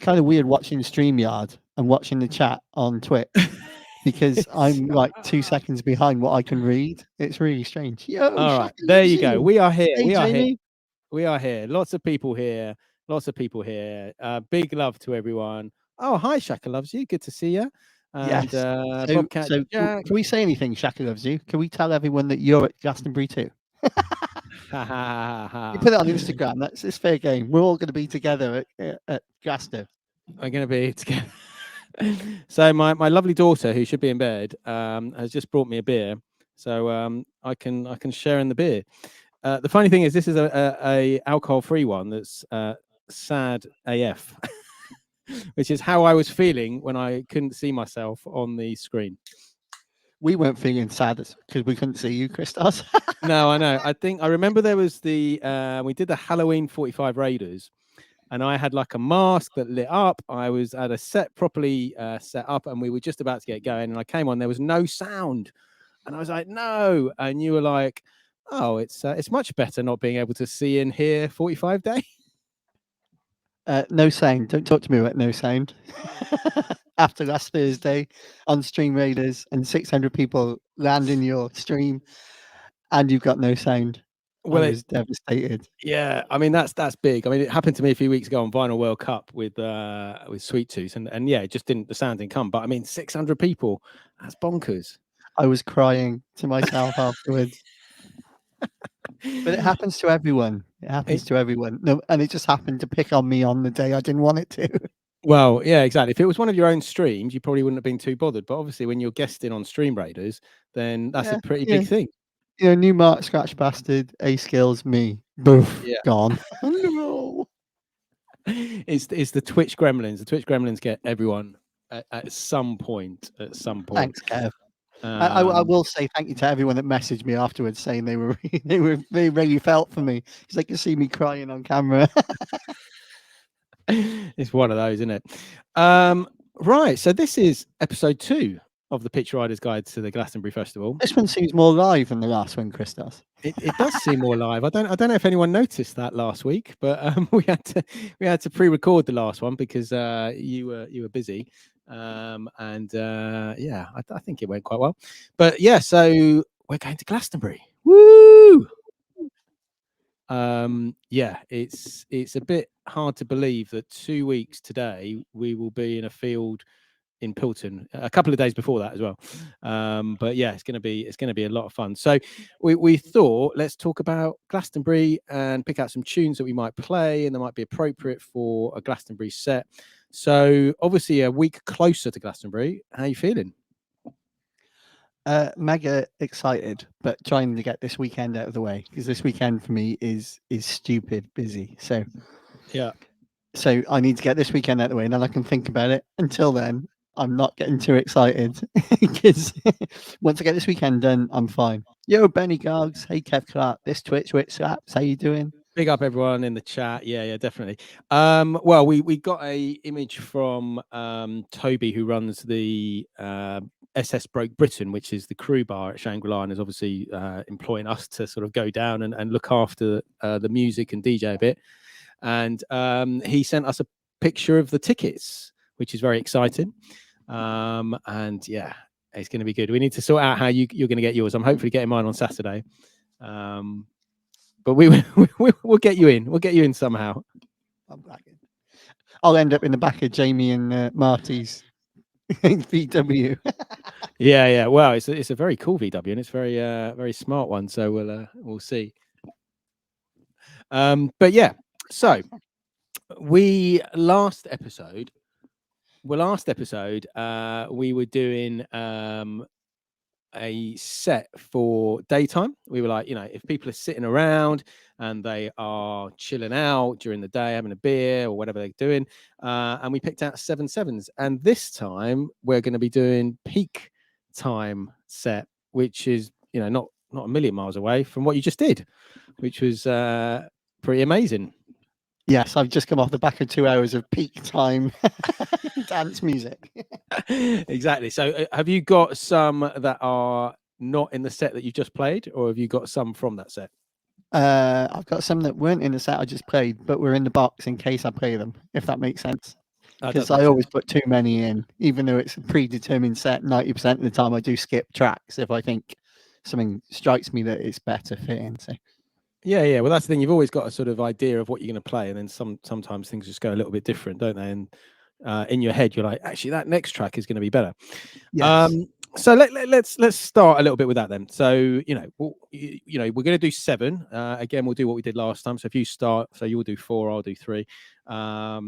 kind of weird watching StreamYard and watching the chat on Twitch because I'm like 2 seconds behind what I can read. It's really strange. Yo, All Shaka right, there loves you go. you. We are here. Hey, We are here. Jamie. We are here. Lots of people here. Lots of people here. Big love to everyone. Oh, hi, Shaka Loves You. Good to see you. And Yes. Bobcat So Jack. can we say anything, Shaka loves you? Can we tell everyone that you're at Glastonbury too? You put it on Instagram. It's fair game. We're all going to be together at Glastonbury. We're going to be together. So my lovely daughter, who should be in bed, has just brought me a beer. So I can share in the beer. The funny thing is, this is a alcohol-free one that's sad AF, which is how I was feeling when I couldn't see myself on the screen. We weren't feeling sad because we couldn't see you, Criztoz. No, I know. I remember there was we did the Halloween 45 Raiders, and I had like a mask that lit up. I was at a set properly set up, and we were just about to get going. And I came on, there was no sound, and I was like, "No!" And you were like, "Oh, it's much better not being able to see and hear 45 Day." No sound. Don't talk to me about no sound. After last Thursday on Stream Raiders and 600 people land in your stream and you've got no sound. Well, I was devastated. yeah, I mean that's big. I mean, it happened to me a few weeks ago on Vinyl World Cup with Sweet Tooth, and yeah, it just the sound didn't come. But I mean, 600 people, that's bonkers. I was crying to myself afterwards. But it happens to everyone. It happens to everyone. No, and it just happened to pick on me on the day I didn't want it to. Well, yeah, exactly. If it was one of your own streams, you probably wouldn't have been too bothered. But obviously, when you're guesting on Stream Raiders, then that's a pretty big thing. New Mark Scratch Bastard, A Skills, me. Boof, Yeah. gone. No. It's the Twitch gremlins. The Twitch gremlins get everyone at some point. Thanks, Kev. I will say thank you to everyone that messaged me afterwards saying they really felt for me because they could see me crying on camera. It's one of those, isn't it? Right. So this is episode 2 of the Pitchriders Guide to the Glastonbury Festival. This one seems more live than the last one, Criztoz. It does seem more live. I don't know if anyone noticed that last week, but we had to pre-record the last one because you were busy. Yeah, I think it went quite well. But yeah, so we're going to Glastonbury. Woo! Yeah, it's a bit hard to believe that 2 weeks today we will be in a field in Pilton, a couple of days before that as well. But yeah, it's going to be a lot of fun. So we thought, let's talk about Glastonbury and pick out some tunes that we might play and that might be appropriate for a Glastonbury set. So obviously a week closer to Glastonbury. How are you feeling? Mega excited, but trying to get this weekend out of the way because this weekend for me is stupid busy. So yeah, so I need to get this weekend out of the way, and then I can think about it. Until then, I'm not getting too excited because once I get this weekend done, I'm fine. Yo, Benny Gargs, hey Kev Clark, this Twitch slaps, how you doing? Big up everyone in the chat. Yeah, definitely. Well, we got a image from Toby, who runs the SS Broke Britain, which is the crew bar at Shangri-La, and is obviously employing us to sort of go down and look after the music and DJ a bit. And he sent us a picture of the tickets, which is very exciting. And yeah, it's going to be good. We need to sort out how you're going to get yours. I'm hopefully getting mine on Saturday. But we'll get you in. We'll get you in somehow. I'll end up in the back of Jamie and Marty's VW. Yeah. Well, it's a very cool VW, and it's very smart one. So we'll see. But yeah, so last episode we were doing a set for daytime. We were like, if people are sitting around and they are chilling out during the day, having a beer or whatever they're doing, and we picked out 7 sevens. And this time we're going to be doing peak time set, which is not a million miles away from what you just did, which was pretty amazing. Yes, I've just come off the back of 2 hours of peak time dance music. Exactly. So have you got some that are not in the set that you just played, or have you got some from that set? I've got some that weren't in the set I just played, but were in the box in case I play them, if that makes sense. That because does make I always sense. put too many in, even though it's a predetermined set. 90% of the time, I do skip tracks if I think something strikes me that it's better fitting. So Yeah, yeah. Well, that's the thing. You've always got a sort of idea of what you're going to play, and then sometimes things just go a little bit different, don't they? And in your head, you're like, actually, that next track is going to be better. yes, So let's start a little bit with that then. So we're going to do 7. Again, we'll do what we did last time. So if you start, so you'll do 4, I'll do 3. But I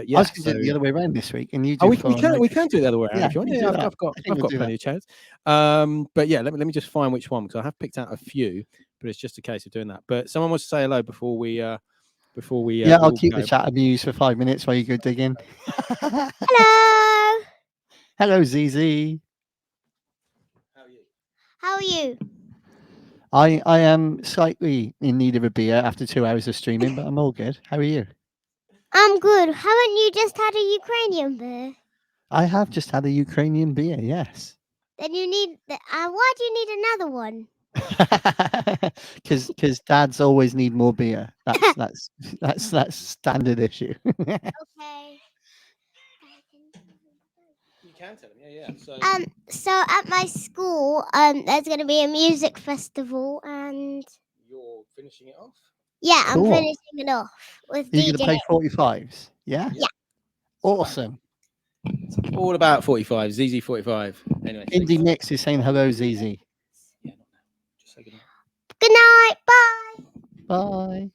yeah, was going to do it the other way around this week, and you oh, do we 4 and can I we do can do 3. it the other way around Yeah, if you want. we Yeah, do that. I think I've we'll got do plenty that. of chance. But yeah, let me just find which one because I have picked out a few, but it's just a case of doing that. But someone wants to say hello before we Yeah, we I'll all keep the go. chat amused for 5 minutes while you go digging. Hello. Hello, ZZ. How are you? How are you? I am slightly in need of a beer after 2 hours of streaming, but I'm all good. How are you? I'm good. Haven't you just had a Ukrainian beer? I have just had a Ukrainian beer, yes. Then you need. Why do you need another one? Because dads always need more beer. That's standard issue. Okay. You can tell them, yeah. So So at my school, there's gonna be a music festival, and you're finishing it off? yeah, I'm Cool. finishing it off with Are you going to DJ. play 45s? Yeah? Yeah. Awesome. All about 45, ZZ 45. Anyway, Indie Mix is saying hello, ZZ. yeah, not now. Just say goodnight. Good night. Bye. Bye.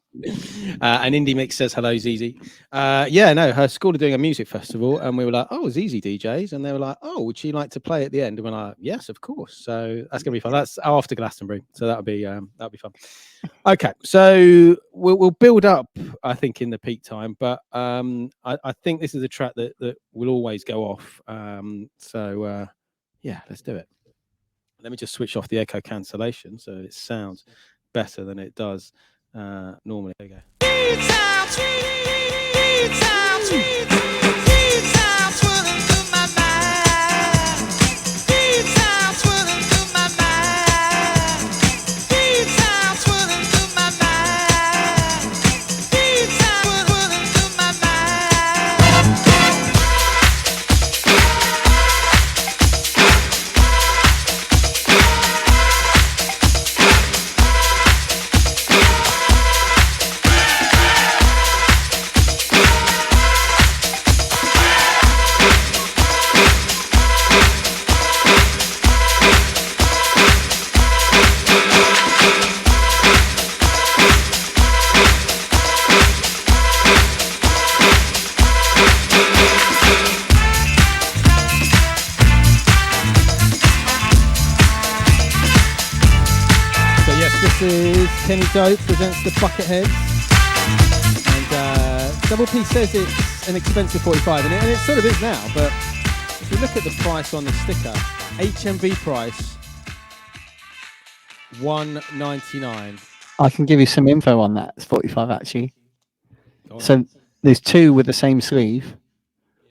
And Indie Mix says hello, ZZ. Yeah, no, her school are doing a music festival, and we were like, oh, ZZ DJs, and they were like, oh, would she like to play at the end? And we're like, yes, of course. So that's gonna be fun. That's after Glastonbury, so that'll be fun. Okay, so we'll build up, I think, in the peak time, but I think this is a track that will always go off. Yeah, let's do it. Let me just switch off the echo cancellation so it sounds better than it does normally. There you go. This is Kenny Dope presents the Bucketheads, and Double P says it's an expensive 45, and it sort of is now. But if you look at the price on the sticker, HMV price $199. I can give you some info on that. It's 45 actually. So there's 2 with the same sleeve.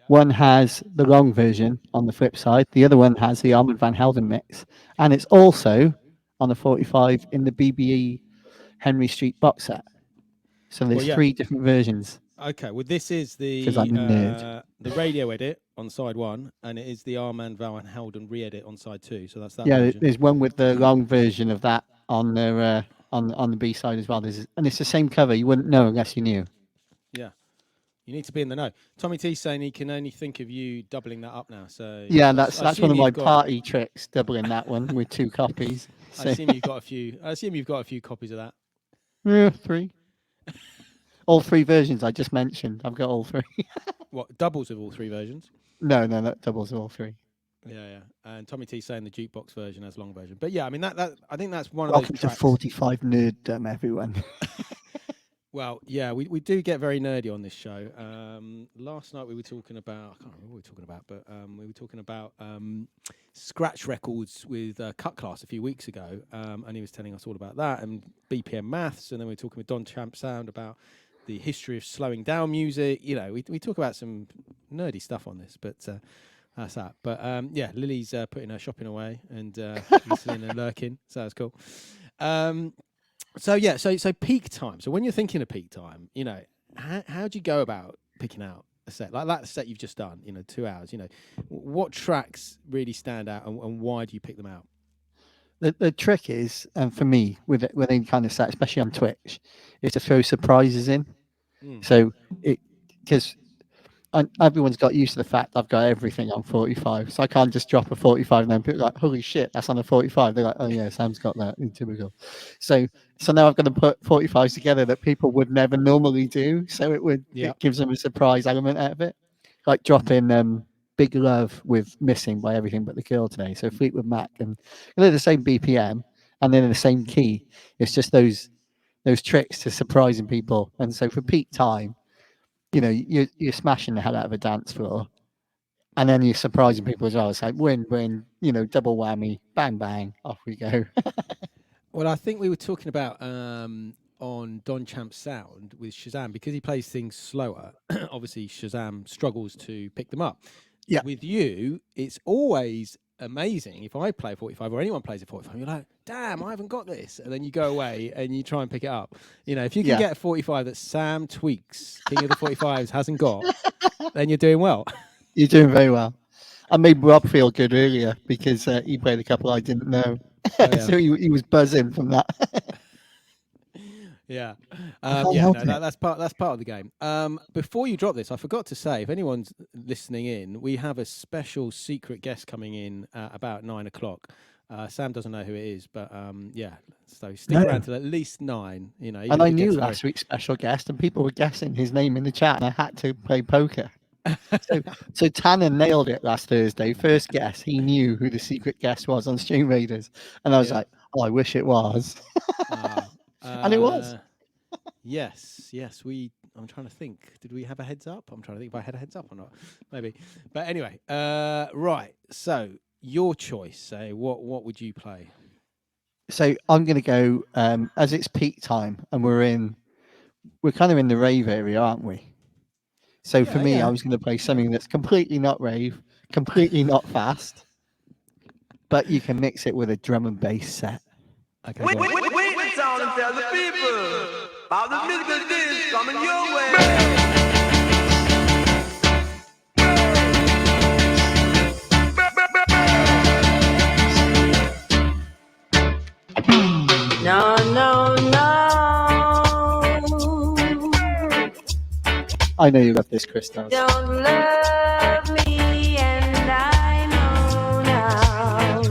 One has the long version on the flip side. The other one has the Armand Van Helden mix, and it's also on the 45 in the BBE Henry Street box set. So there's 3 different versions. Okay, well this is the 'Cause I'm a nerd. the radio edit on side 1, and it is the Armand Van Helden re-edit on side 2. So that's that Yeah, version. there's one with the long version of that on the on the B side as well. And it's the same cover. You wouldn't know unless you knew. Yeah, you need to be in the know. Tommy T's saying he can only think of you doubling that up now. So Yeah, I that's assume one of my you've got- party tricks, doubling that one with 2 copies. I assume you've got a few. I assume you've got a few copies of that. Yeah, 3. All 3 versions I just mentioned. I've got all 3. What, doubles of all 3 versions? No, that doubles all 3. Yeah. And Tommy T's saying the jukebox version has long version. But yeah, I mean that I think that's one of Welcome those to tracks. 45 nerddom, everyone. Well, yeah, we do get very nerdy on this show. Last night we were talking about, I can't remember what we were talking about, but we were talking about scratch records with Cut Class a few weeks ago, and he was telling us all about that and BPM maths, and then we were talking with Don Champ Sound about the history of slowing down music. You know, we talk about some nerdy stuff on this, but that's that. But yeah, Lily's putting her shopping away and listening and lurking, so that's cool. So yeah, so peak time. So when you're thinking of peak time, you know, how do you go about picking out a set like that set you've just done, 2 hours, what tracks really stand out, and why do you pick them out? The trick is, for me, with any kind of set, especially on Twitch, is to throw surprises in. So because everyone's got used to the fact I've got everything on 45, so I can't just drop a 45 and then people are like, holy shit, that's on a 45. They're like, oh yeah, Sam's got that. Typical. So now I've got to put 45s together that people would never normally do. So it gives them a surprise element out of it, like dropping Big Love with Missing by Everything But the Girl today. So Fleetwood Mac, and they're the same BPM and they're in the same key. It's just those tricks to surprising people. And so for peak time, you're smashing the hell out of a dance floor, and then you're surprising people as well. It's like win, double whammy, bang, bang, off we go. Well, I think we were talking about on Don Champ's sound with Shazam, because he plays things slower. Obviously, Shazam struggles to pick them up. Yeah. With you, it's always amazing. If I play 45 or anyone plays a 45, you're like, damn, I haven't got this. And then you go away and you try and pick it up. If you can get a 45 that Sam Tweaks, King of the 45s, hasn't got, then you're doing well. You're doing very well. I made Rob feel good earlier because he played a couple I didn't know. Oh, yeah. So he was buzzing from that. Yeah, that's part of the game. Before you drop this, I forgot to say, if anyone's listening in, we have a special secret guest coming in about 9 o'clock. Sam doesn't know who it is, but so stick around till at least 9. And I knew last week's special guest, and people were guessing his name in the chat, and I had to play poker. So Tanner nailed it last Thursday. First guess, he knew who the secret guest was on Stream Raiders, and I was like, "Oh, I wish it was." And it was. Yes. I'm trying to think. Did we have a heads up? I'm trying to think if I had a heads up or not. Maybe. But anyway, right. So your choice. Say what would you play? So I'm going to go as it's peak time, and we're kind of in the rave area, aren't we? So for me, I was going to play something that's completely not rave, completely not fast, but you can mix it with a drum and bass set. Okay. Wait down and tell the people about the musical disc coming your way. No. I know you love this, Criztoz. Don't love me, and I know now.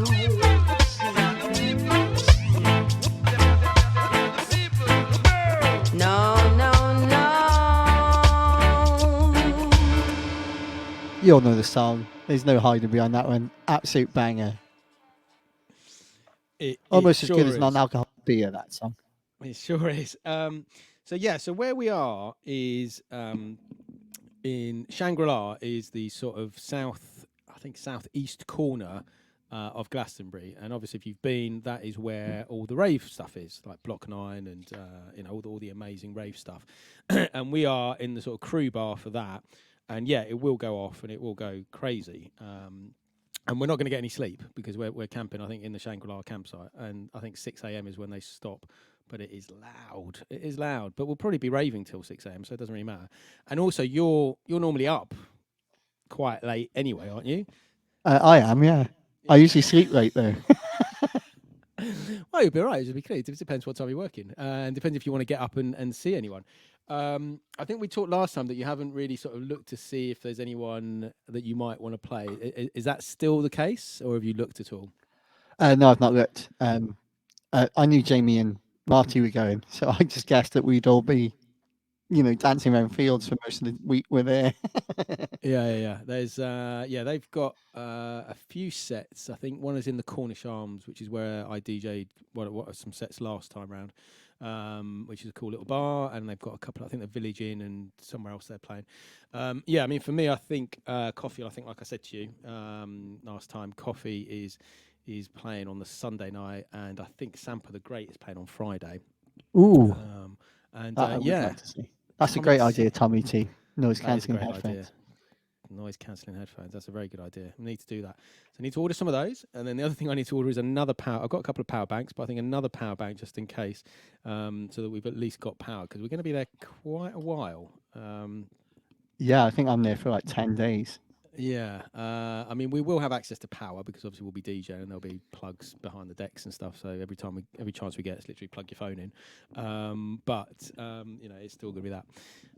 No. You all know the song. There's no hiding behind that one. Absolute banger. Almost as good as non-alcoholic beer, that song. It sure is. So where we are is in Shangri-La, is the sort of southeast corner of Glastonbury, and obviously if you've been, that is where all the rave stuff is, like Block 9 and all the amazing rave stuff. And we are in the sort of crew bar for that, and it will go off and it will go crazy. And we're not going to get any sleep because we're camping, I think, in the Shangri-La campsite, and I think 6 a.m. is when they stop. But it is loud. It is loud. But we'll probably be raving till 6 a.m., so it doesn't really matter. And also, you're normally up quite late anyway, aren't you? I am, yeah. I usually sleep late though. Well, you'll be all right. It'll be clear. It depends what time you're working, and depends if you want to get up and see anyone. I think we talked last time that you haven't really sort of looked to see if there's anyone that you might want to play. Is that still the case, or have you looked at all? No, I've not looked. I knew Jamie and Marty were going, so I just guessed that we'd all be, dancing around fields for most of the week we're there. Yeah. There's they've got a few sets. I think one is in the Cornish Arms, which is where I DJ'd some sets last time round, which is a cool little bar, and they've got a couple. I think the Village Inn and somewhere else they're playing. I mean, for me, I think Coffee. I think, like I said to you last time, Coffee is playing on the Sunday night, and I think Sampa the Great is playing on Friday. Ooh, that's a great idea, Tommy T. Noise cancelling headphones. Noise cancelling headphones. That's a very good idea. I need to do that. So I need to order some of those, and then the other thing I need to order is another power. I've got a couple of power banks, but I think another power bank just in case, so that we've at least got power, because we're going to be there quite a while. Yeah, I think I'm there for like 10 days. Yeah, I mean, we will have access to power because obviously we'll be DJing and there'll be plugs behind the decks and stuff. So every chance we get, it's literally plug your phone in. But you know, it's still going to be that.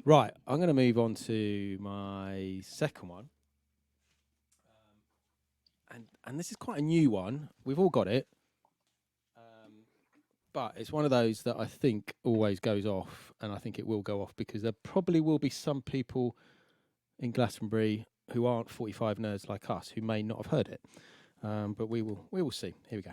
Right, I'm going to move on to my second one, and this is quite a new one. We've all got it, but it's one of those that I think always goes off, and I think it will go off because there probably will be some people in Glastonbury who aren't 45 nerds like us who may not have heard it. But we will see. Here we go.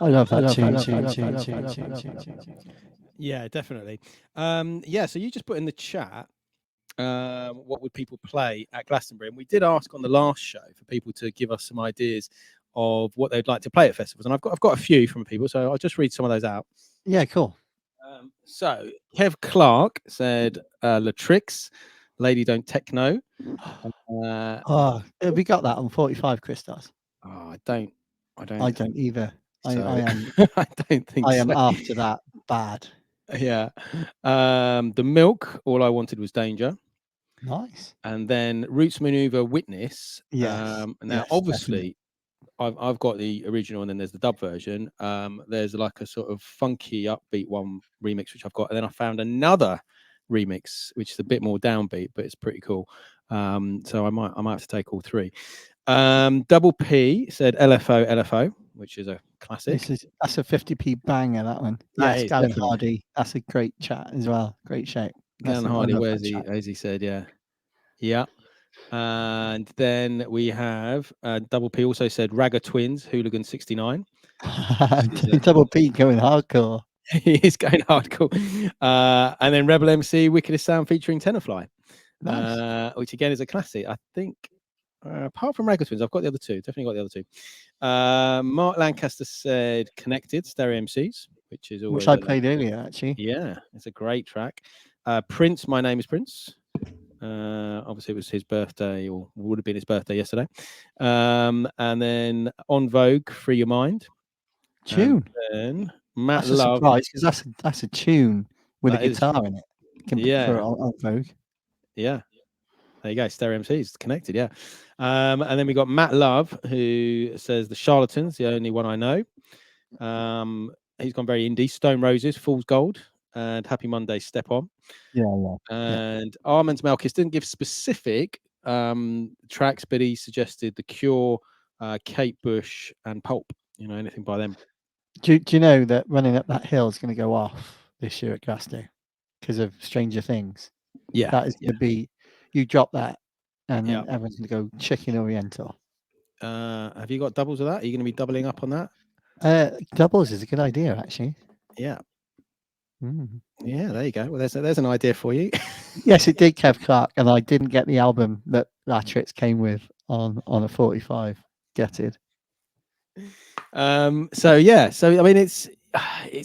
I love that tune. Yeah, definitely. Yeah, so you just put in the chat what would people play at Glastonbury, and we did ask on the last show for people to give us some ideas of what they'd like to play at festivals, and I've got a few from people, so I'll just read some of those out. Yeah, cool. So Kev Clark said Latrix, Lady Don't Techno. Have we got that on 45, Criztoz? I don't either. So, I am. I don't think I am so. after that bad. Yeah. The Milk, All I Wanted Was Danger. Nice. And then Roots Maneuver Witness. Yes. Now, yes, obviously, I've got the original and then there's the dub version. There's like a sort of funky upbeat one remix, which I've got. And then I found another remix, which is a bit more downbeat, but it's pretty cool. So I might have to take all three. Double P said LFO, which is a classic. That's a 50p banger, that one. That Yes, is, Gavin definitely. Hardy. That's a great chat as well. Great shout. Gavin Hardy, where's he? As he said, yeah. Yeah. And then we have Double P also said Ragga Twins, Hooligan 69. Double P going hardcore. He is going hardcore. And then Rebel MC, Wickedest Sound featuring Tenorfly, Nice. which again is a classic. I think, apart from Ragga Twins, I've got the other two. Definitely got the other two. Mark Lancaster said Connected, Stereo MCs, which is always which I played earlier, actually. Yeah, it's a great track. Prince, My Name is Prince. Obviously, it was his birthday, or would have been his birthday yesterday. And then On Vogue, Free Your Mind. Tune. And then Matt That's Love. a surprise because that's a tune with a guitar in it. Yeah. For On Vogue. Yeah. There you go. Stereo MCs connected. Yeah. And then we got Matt Love, who says The Charlatans, the only one I know. He's gone very indie. Stone Roses, Fool's Gold, and Happy Monday, Step On. Yeah. And Armand's Malkis didn't give specific tracks, but he suggested The Cure, Kate Bush, and Pulp. You know, anything by them. Do you know that Running Up That Hill is going to go off this year at Glasgow because of Stranger Things? Yeah. That is going to be, you drop that and then everyone's going to go Chicken Oriental. Have you got doubles of that? Are you going to be doubling up on that? Doubles is a good idea, actually. Yeah. Mm. Yeah, there you go. Well, there's an idea for you. Yes, it did, Kev Clark, and I didn't get the album that Latrix came with on a 45. Get it? So I mean, it's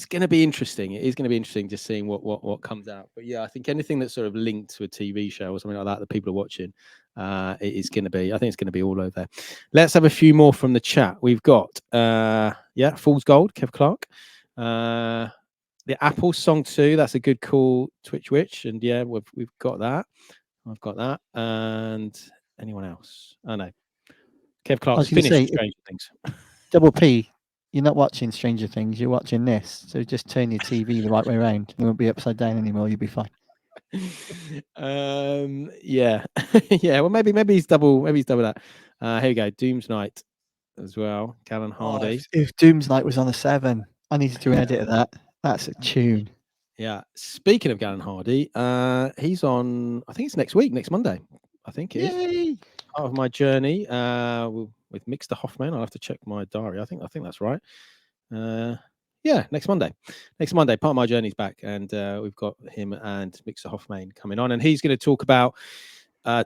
going to be interesting. It is going to be interesting just seeing what comes out. But yeah, I think anything that's sort of linked to a TV show or something like that people are watching, it is going to be. I think it's going to be all over there. Let's have a few more from the chat. We've got Fool's Gold, Kev Clark. The Apple Song 2, that's a good call, Twitch Witch. And yeah, we've got that. I've got that. And anyone else? Oh no. Kev Clark's was gonna finished say, Stranger Things. Double P, you're not watching Stranger Things, you're watching this. So just turn your TV the right way around. You won't be upside down anymore. You'll be fine. Yeah. Yeah, well maybe he's double that. Here we go. Doom's Night as well. Callan Hardy. If Doom's Night was on a 7, I need to do an edit of that. That's a tune. Yeah. Speaking of Callan Hardy, he's on, I think it's next week, next Monday. I think it is. Yay! Part of my journey with Mixter Hoffman. I'll have to check my diary. I think that's right. Yeah, next Monday. Part of my journey's back, and we've got him and Mixer Hoffman coming on, and he's going to talk about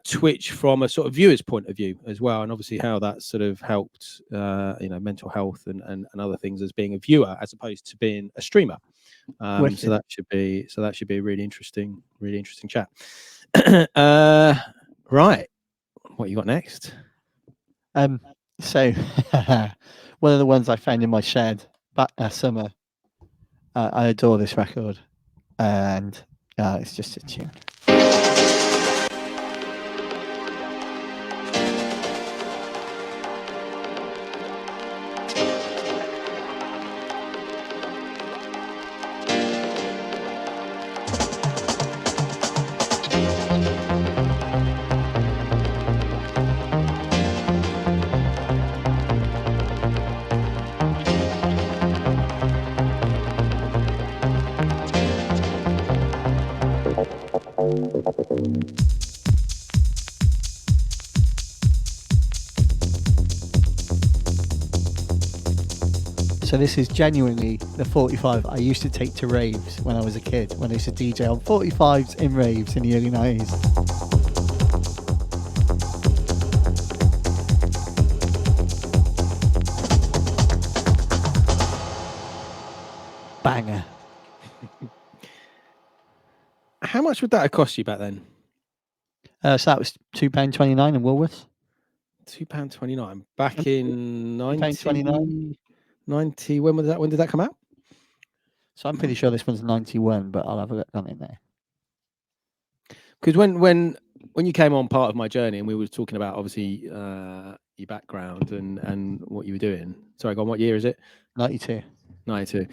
Twitch from a sort of viewer's point of view as well, and obviously how that sort of helped mental health and other things as being a viewer as opposed to being a streamer. So that should be a really interesting chat. Right, what you got next? So one of the ones I found in my shed back last summer. I adore this record, and it's just a tune. So this is genuinely the 45 I used to take to raves when I was a kid, when I used to DJ on 45s in raves in the early 90s. Banger. How much would that have cost you back then? So that was £2.29 in Woolworths. £2.29 back in £2.29. 90. When did that come out? So I'm pretty sure this one's 91, but I'll have a look on it there. Because when you came on part of my journey and we were talking about obviously your background and what you were doing. Sorry, go on. What year is it? 92. 92.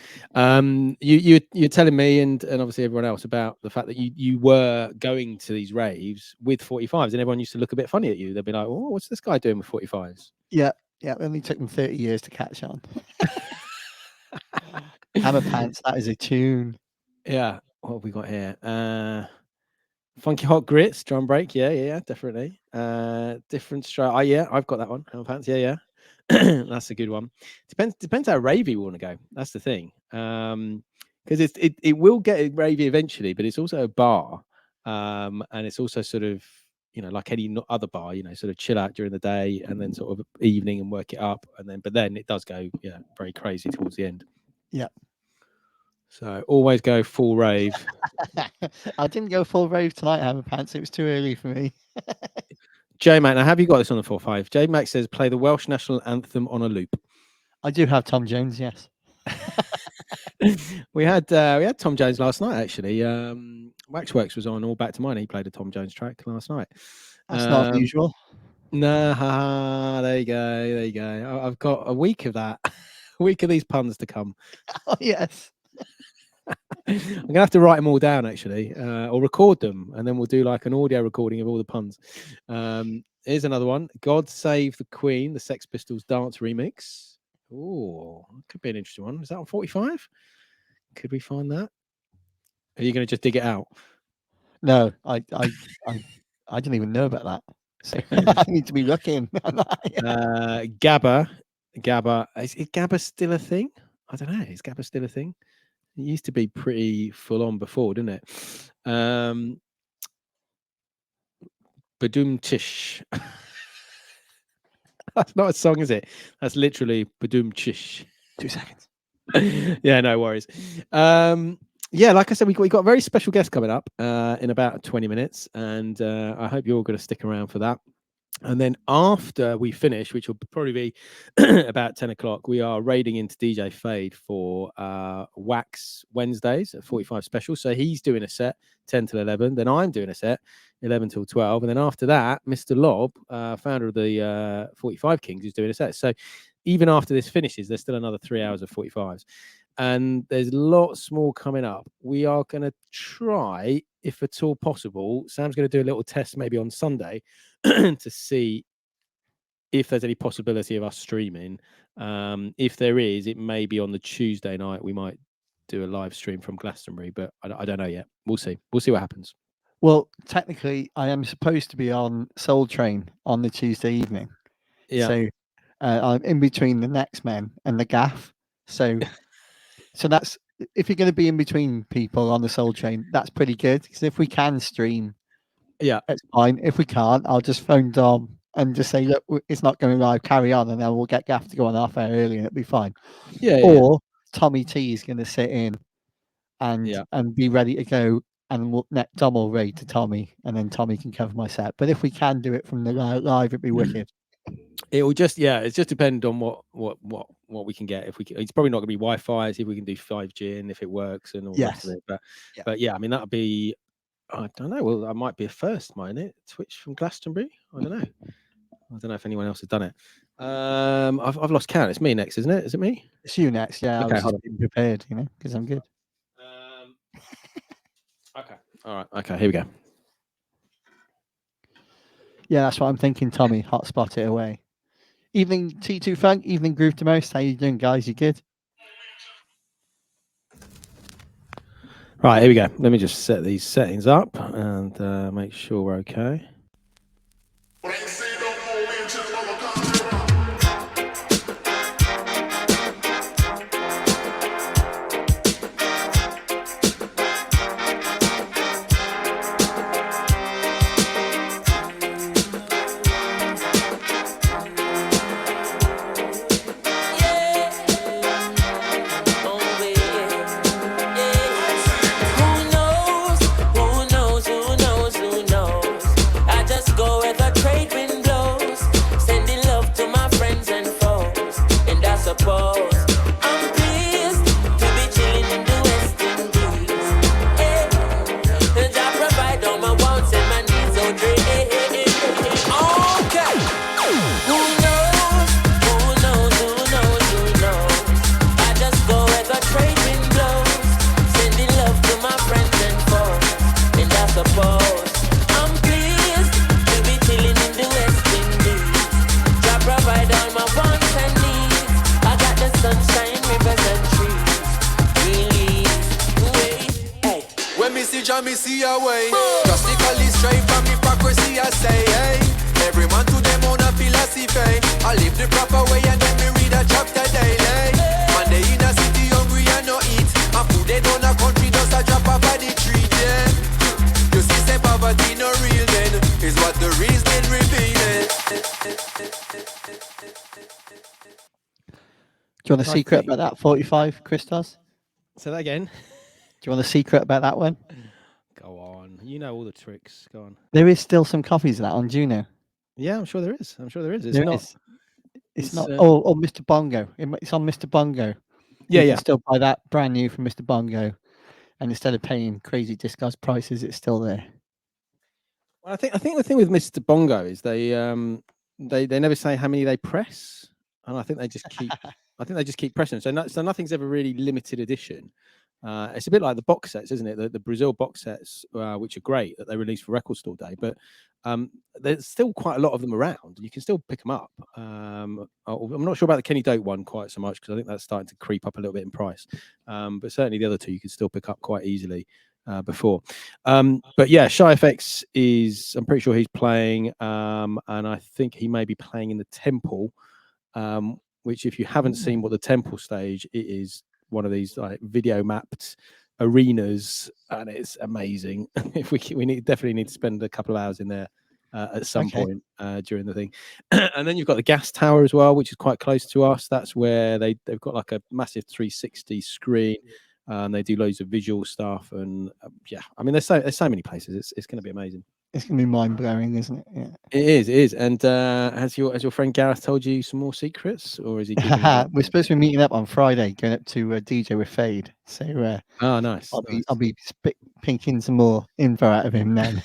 You're telling me and obviously everyone else about the fact that you were going to these raves with 45s, and everyone used to look a bit funny at you. They'd be like, "Oh, what's this guy doing with 45s?" Yeah, it only took them 30 years to catch on. Hammer Pants, that is a tune. Yeah. What have we got here? Funky Hot Grits, drum break. Yeah, definitely. Different stroke. Oh, yeah, I've got that one. Hammer Pants. Yeah. That's a good one. Depends how ravey you want to go. That's the thing. Because it will get ravey eventually, but it's also a bar. And it's also sort of, like any other bar, sort of chill out during the day and then sort of evening and work it up. But then it does go, very crazy towards the end. Yeah. So always go full rave. I didn't go full rave tonight, Hammer Pants. It was too early for me. J-Mac, now have you got this on the 4-5? J-Mac says play the Welsh national anthem on a loop. I do have Tom Jones, yes. we had Tom Jones last night actually. Waxworks was on All Back to Mine. He played a Tom Jones track last night. That's not unusual. Nah, there you go. I've got a week of that. A week of these puns to come. Oh yes. I'm gonna have to write them all down actually, or record them, and then we'll do like an audio recording of all the puns. Here's another one. God Save the Queen, the Sex Pistols dance remix. Oh, could be an interesting one. Is that on 45? Could we find that? Are you going to just dig it out? No, I didn't even know about that. So I need to be looking. Gabba. Is Gabba still a thing? I don't know. Is Gabba still a thing? It used to be pretty full on before, didn't it? Badum Tish. That's not a song, is it? That's literally Badum Tish. 2 seconds. Yeah, no worries. Yeah, like I said, we got a very special guest coming up in about 20 minutes, and I hope you're all going to stick around for that. And then after we finish, which will probably be about 10 o'clock, we are raiding into DJ Fade for Wax Wednesdays at 45 special. So he's doing a set 10 till 11. Then I'm doing a set 11 till 12. And then after that, Mr. Lob, founder of the 45 Kings, is doing a set. So even after this finishes, there's still another 3 hours of 45s. And there's lots more coming up. We are going to try, if at all possible, Sam's going to do a little test maybe on Sunday to see if there's any possibility of us streaming. If there is, it may be on the Tuesday night. We might do a live stream from Glastonbury, but I don't know yet. We'll see. We'll see what happens. Well, technically, I am supposed to be on Soul Train on the Tuesday evening. Yeah. So I'm in between the Next Men and the Gaff. So that's, if you're going to be in between people on the Soul Train, that's pretty good. Because if we can stream, yeah, it's fine. If we can't, I'll just phone Dom and just say, look, it's not going live, carry on, and then we'll get Gaff to go on half hour early and it'll be fine. Yeah. Or Tommy T is going to sit in and Yeah. and be ready to go, and Dom will raid to Tommy, and then Tommy can cover my set. But if we can do it from the live, it'd be wicked. It will just, it's just depend on what we can get. If we can, it's probably not going to be Wi-Fi. See if we can do 5G and if it works and all the rest of it. But yeah, I mean that'd be, I don't know. Well, that might be a first, mightn't it? Twitch from Glastonbury. I don't know. I don't know if anyone else has done it. I've lost count. It's me next, isn't it? Is it me? It's you next. Yeah, Okay, I was just being prepared, because I'm good. Okay. All right. Okay. Here we go. Yeah, that's what I'm thinking, Tommy. Hotspot it away. Evening T2 Funk, evening Groove to Most. How you doing, guys? You good? Right, here we go. Let me just set these settings up and make sure we're okay. Me see your way, drastically straight from hypocrisy. I say, hey, every man to them own a philosophy. I live the proper way and then me read a chapter daily. Man, they in a city hungry and no eat. And food they down a country does a drop off of the tree. Yeah, you see, say poverty no real then is what the reason revealing. Do you want a secret about that 45, Criztoz? Say that again. Do you want a secret about that one? Go on. You know all the tricks. Go on. There is still some copies of that on Juno. Yeah, I'm sure there is. It's not. Oh, Mr. Bongo. It's on Mr. Bongo. You can still buy that brand new from Mr. Bongo, and instead of paying crazy discount prices, it's still there. Well, I think the thing with Mr. Bongo is they never say how many they press, and I think they just keep pressing. So nothing's ever really limited edition. It's a bit like the box sets, isn't it? The Brazil box sets, which are great that they release for Record Store Day, but there's still quite a lot of them around. You can still pick them up. I'm not sure about the Kenny Dope one quite so much because I think that's starting to creep up a little bit in price. But certainly the other two you can still pick up quite easily before. But yeah, Shy FX is, I'm pretty sure he's playing, and I think he may be playing in the Temple, which if you haven't seen what the Temple stage, it is one of these like video mapped arenas, and it's amazing. If we definitely need to spend a couple of hours in there at some point during the thing. And then you've got the gas tower as well, which is quite close to us. That's where they've got like a massive 360 screen, and they do loads of visual stuff. And I mean, there's so many places. It's going to be amazing. It's gonna be mind blowing, isn't it? Yeah. It is. And has your friend Gareth told you some more secrets, or is he keeping it up? We're supposed to be meeting up on Friday, going up to DJ with Fade. So Oh, nice. I'll be pinking some more info out of him then.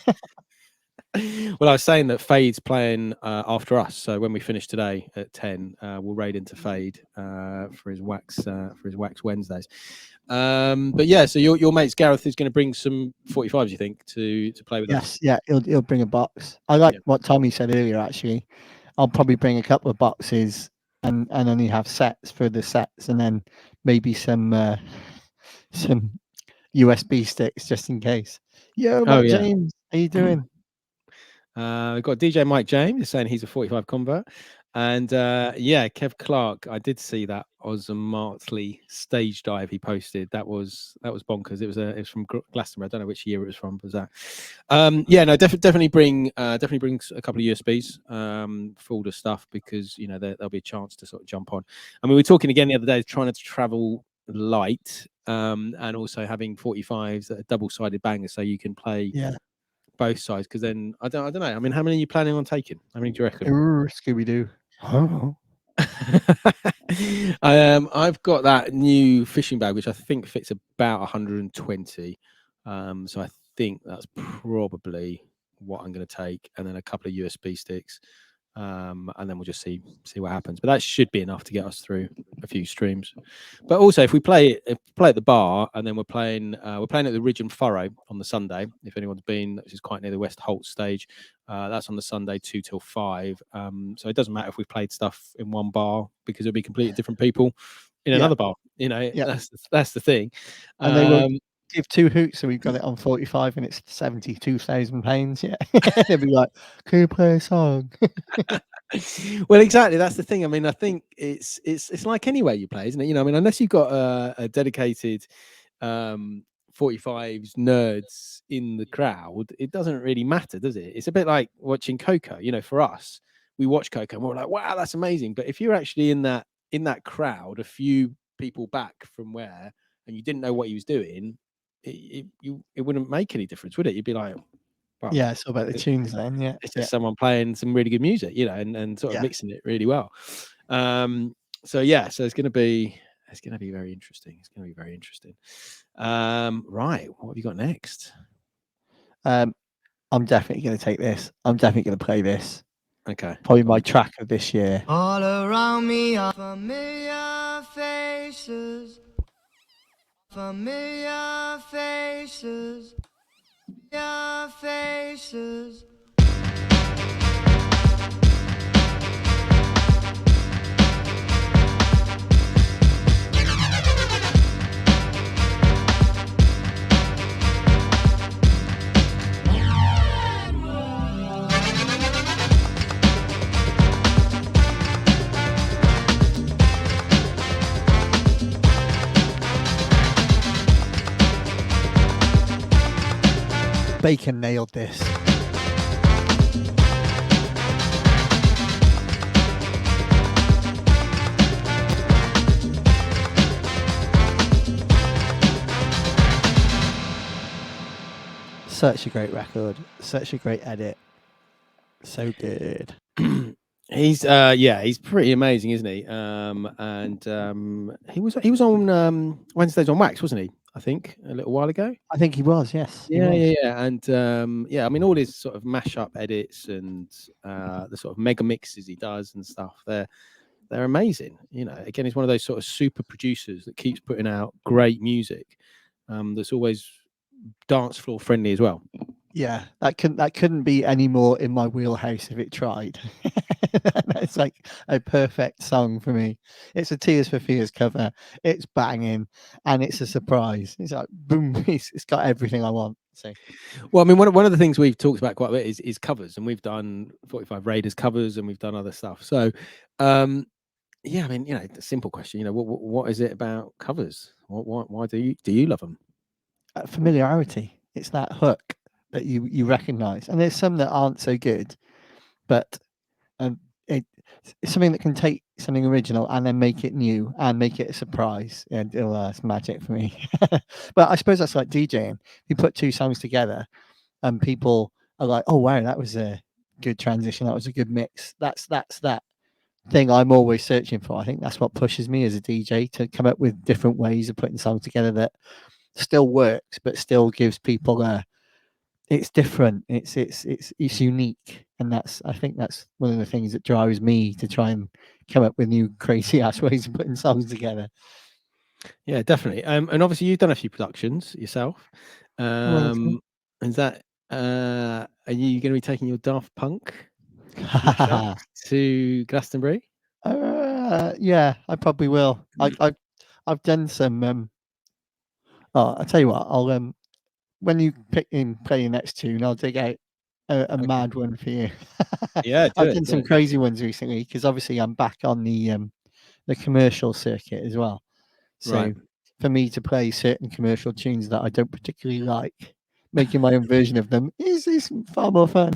Well, I was saying that Fade's playing after us, so when we finish today at 10, we'll raid into Fade for his wax Wednesdays. But yeah, so your mate's Gareth is going to bring some 45s, you think, to play with us? Yes, yeah, he'll bring a box. I like what Tommy said earlier. Actually, I'll probably bring a couple of boxes and only have sets for the sets, and then maybe some USB sticks just in case. Yo, Mike James, how you doing? We've got DJ Mike James saying he's a 45 convert, and Kev Clark. I did see that Oz and Martley stage dive he posted. That was bonkers. It was from Glastonbury. I don't know which year it was from. Was that? Definitely bring a couple of USBs for all the stuff, because there'll be a chance to sort of jump on. I mean, we were talking again the other day, trying to travel light, and also having 45s that are double-sided bangers, so you can play both sides. Because then I don't know. I mean, how many are you planning on taking? How many do you reckon? Scooby Doo. I've got that new fishing bag, which I think fits about 120. So I think that's probably what I'm going to take, and then a couple of USB sticks, and then we'll just see what happens. But that should be enough to get us through a few streams. But also, if we play at the bar, and then we're playing at the Ridge and Furrow on the Sunday. If anyone's been, which is quite near the West Holt stage, that's on the Sunday 2 till 5. So it doesn't matter if we've played stuff in one bar, because it'll be completely different people in another bar. That's the thing. And they will give two hoots, so we've got it on 45, and it's £72,000. Yeah, they'll be like, "Can you play a song?" Well, exactly. That's the thing. I mean, I think it's like anywhere you play, isn't it? I mean, unless you've got a dedicated 45s nerds in the crowd, it doesn't really matter, does it? It's a bit like watching Coco. For us, we watch Coco and we're like, wow, that's amazing. But if you're actually in that crowd, a few people back from where, and you didn't know what he was doing, it wouldn't make any difference, would it? You'd be like, well, yeah, it's all about the tunes then. Yeah, it's just someone playing some really good music, and sort of mixing it really well. So it's going to be very interesting. It's going to be very interesting. Right, what have you got next? I'm definitely going to take this. I'm definitely going to play this. Okay, probably my track of this year. All around me are familiar faces, familiar faces, familiar faces. Bacon nailed this. Such a great record, such a great edit, so good. He's pretty amazing, isn't he? And he was on Wednesdays on Wax, wasn't he? I think a little while ago. I think he was, yes. Yeah. And I mean, all his sort of mashup edits and the sort of mega mixes he does and stuff, they're amazing. Again, he's one of those sort of super producers that keeps putting out great music. That's always dance floor friendly as well. Yeah, that couldn't be any more in my wheelhouse if it tried. It's like a perfect song for me. It's a Tears for Fears cover. It's banging, and it's a surprise. It's like boom. It's got everything I want. So, well, I mean, one of the things we've talked about quite a bit is covers, and we've done 45 Raiders covers, and we've done other stuff. So, I mean, the simple question, what is it about covers? Why do you love them? Familiarity. It's that hook that you recognize, and there's some that aren't so good, but it's something that can take something original and then make it new and make it a surprise. And it's magic for me. But I suppose that's like DJing. You put two songs together and people are like, oh wow, that was a good transition. That was a good mix. That's that thing I'm always searching for. I think that's what pushes me as a DJ to come up with different ways of putting songs together that still works, but still gives people a. It's different. It's unique, and I think that's one of the things that drives me to try and come up with new crazy ass ways of putting songs together. Yeah, definitely. And obviously you've done a few productions yourself. Well, Is that are you going to be taking your Daft Punk mashup to Glastonbury? Yeah, I probably will. I've done some. Oh, I'll tell you what. I'll when you play your next tune, I'll dig out a mad one for you. Yeah, do I've it, done do some it. crazy ones recently because obviously I'm back on the commercial circuit as well. So Right. for me to play certain commercial tunes that I don't particularly like, making my own version of them is far more fun.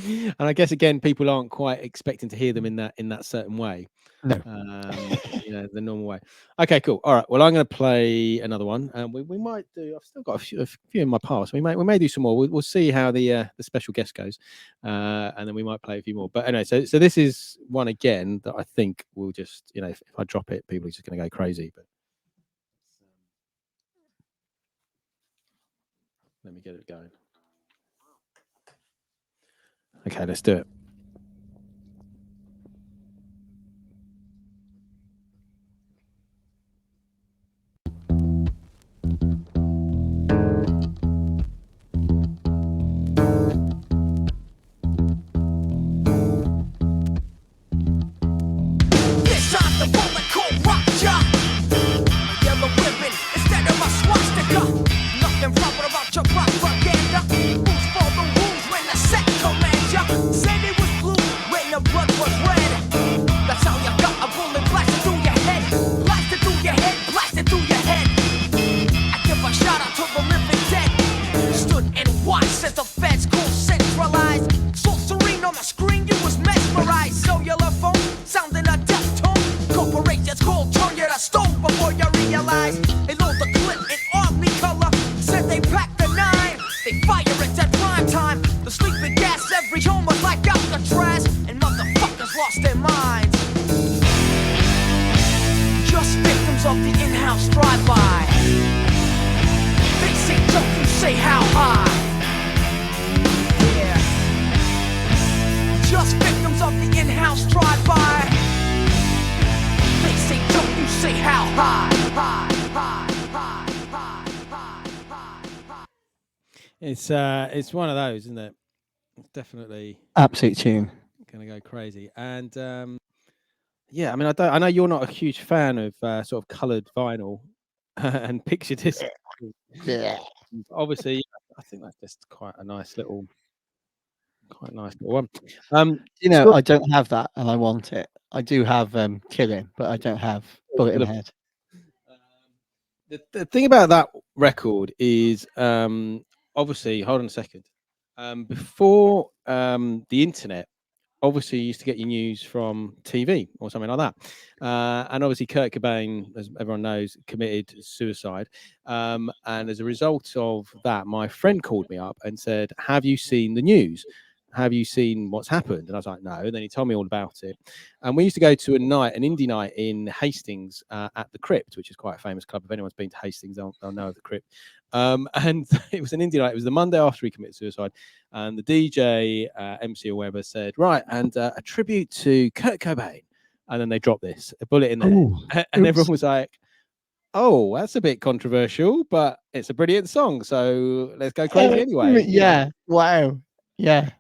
And I guess again, people aren't quite expecting to hear them in that certain way. No. The normal way. Okay, cool. All right. Well, I'm going to play another one, and we might do. I've still got a few in my past. We may do some more. We'll see how the special guest goes, and then we might play a few more. But anyway, so this is one again that I think will just, if I drop it, people are just going to go crazy. But let me get it going. Okay, let's do it. It's one of those, isn't it? It's definitely absolute tune. Gonna go crazy. And yeah, I mean, I know you're not a huge fan of sort of coloured vinyl and picture disc. Yeah. Obviously, I think that's just quite a nice little one. I don't have that, and I want it. I do have Killing, but I don't have Bullet in the Head. The thing about that record is, obviously, hold on a second. Before the internet, obviously, you used to get your news from TV or something like that. And obviously, Kurt Cobain, as everyone knows, committed suicide. And as a result of that, my friend called me up and said, "Have you seen the news? Have you seen what's happened?" And I was like, "No." And then he told me all about it. And we used to go to an indie night in Hastings at the Crypt, which is quite a famous club. If anyone's been to Hastings, they'll know of the Crypt. And it was an indie night. It was the Monday after he committed suicide. And the DJ, MC or whatever, said, "Right, and a tribute to Kurt Cobain." And then they dropped this, a bullet in there. And everyone was like, "Oh, that's a bit controversial, but it's a brilliant song. So let's go crazy anyway." Yeah. Wow. Yeah.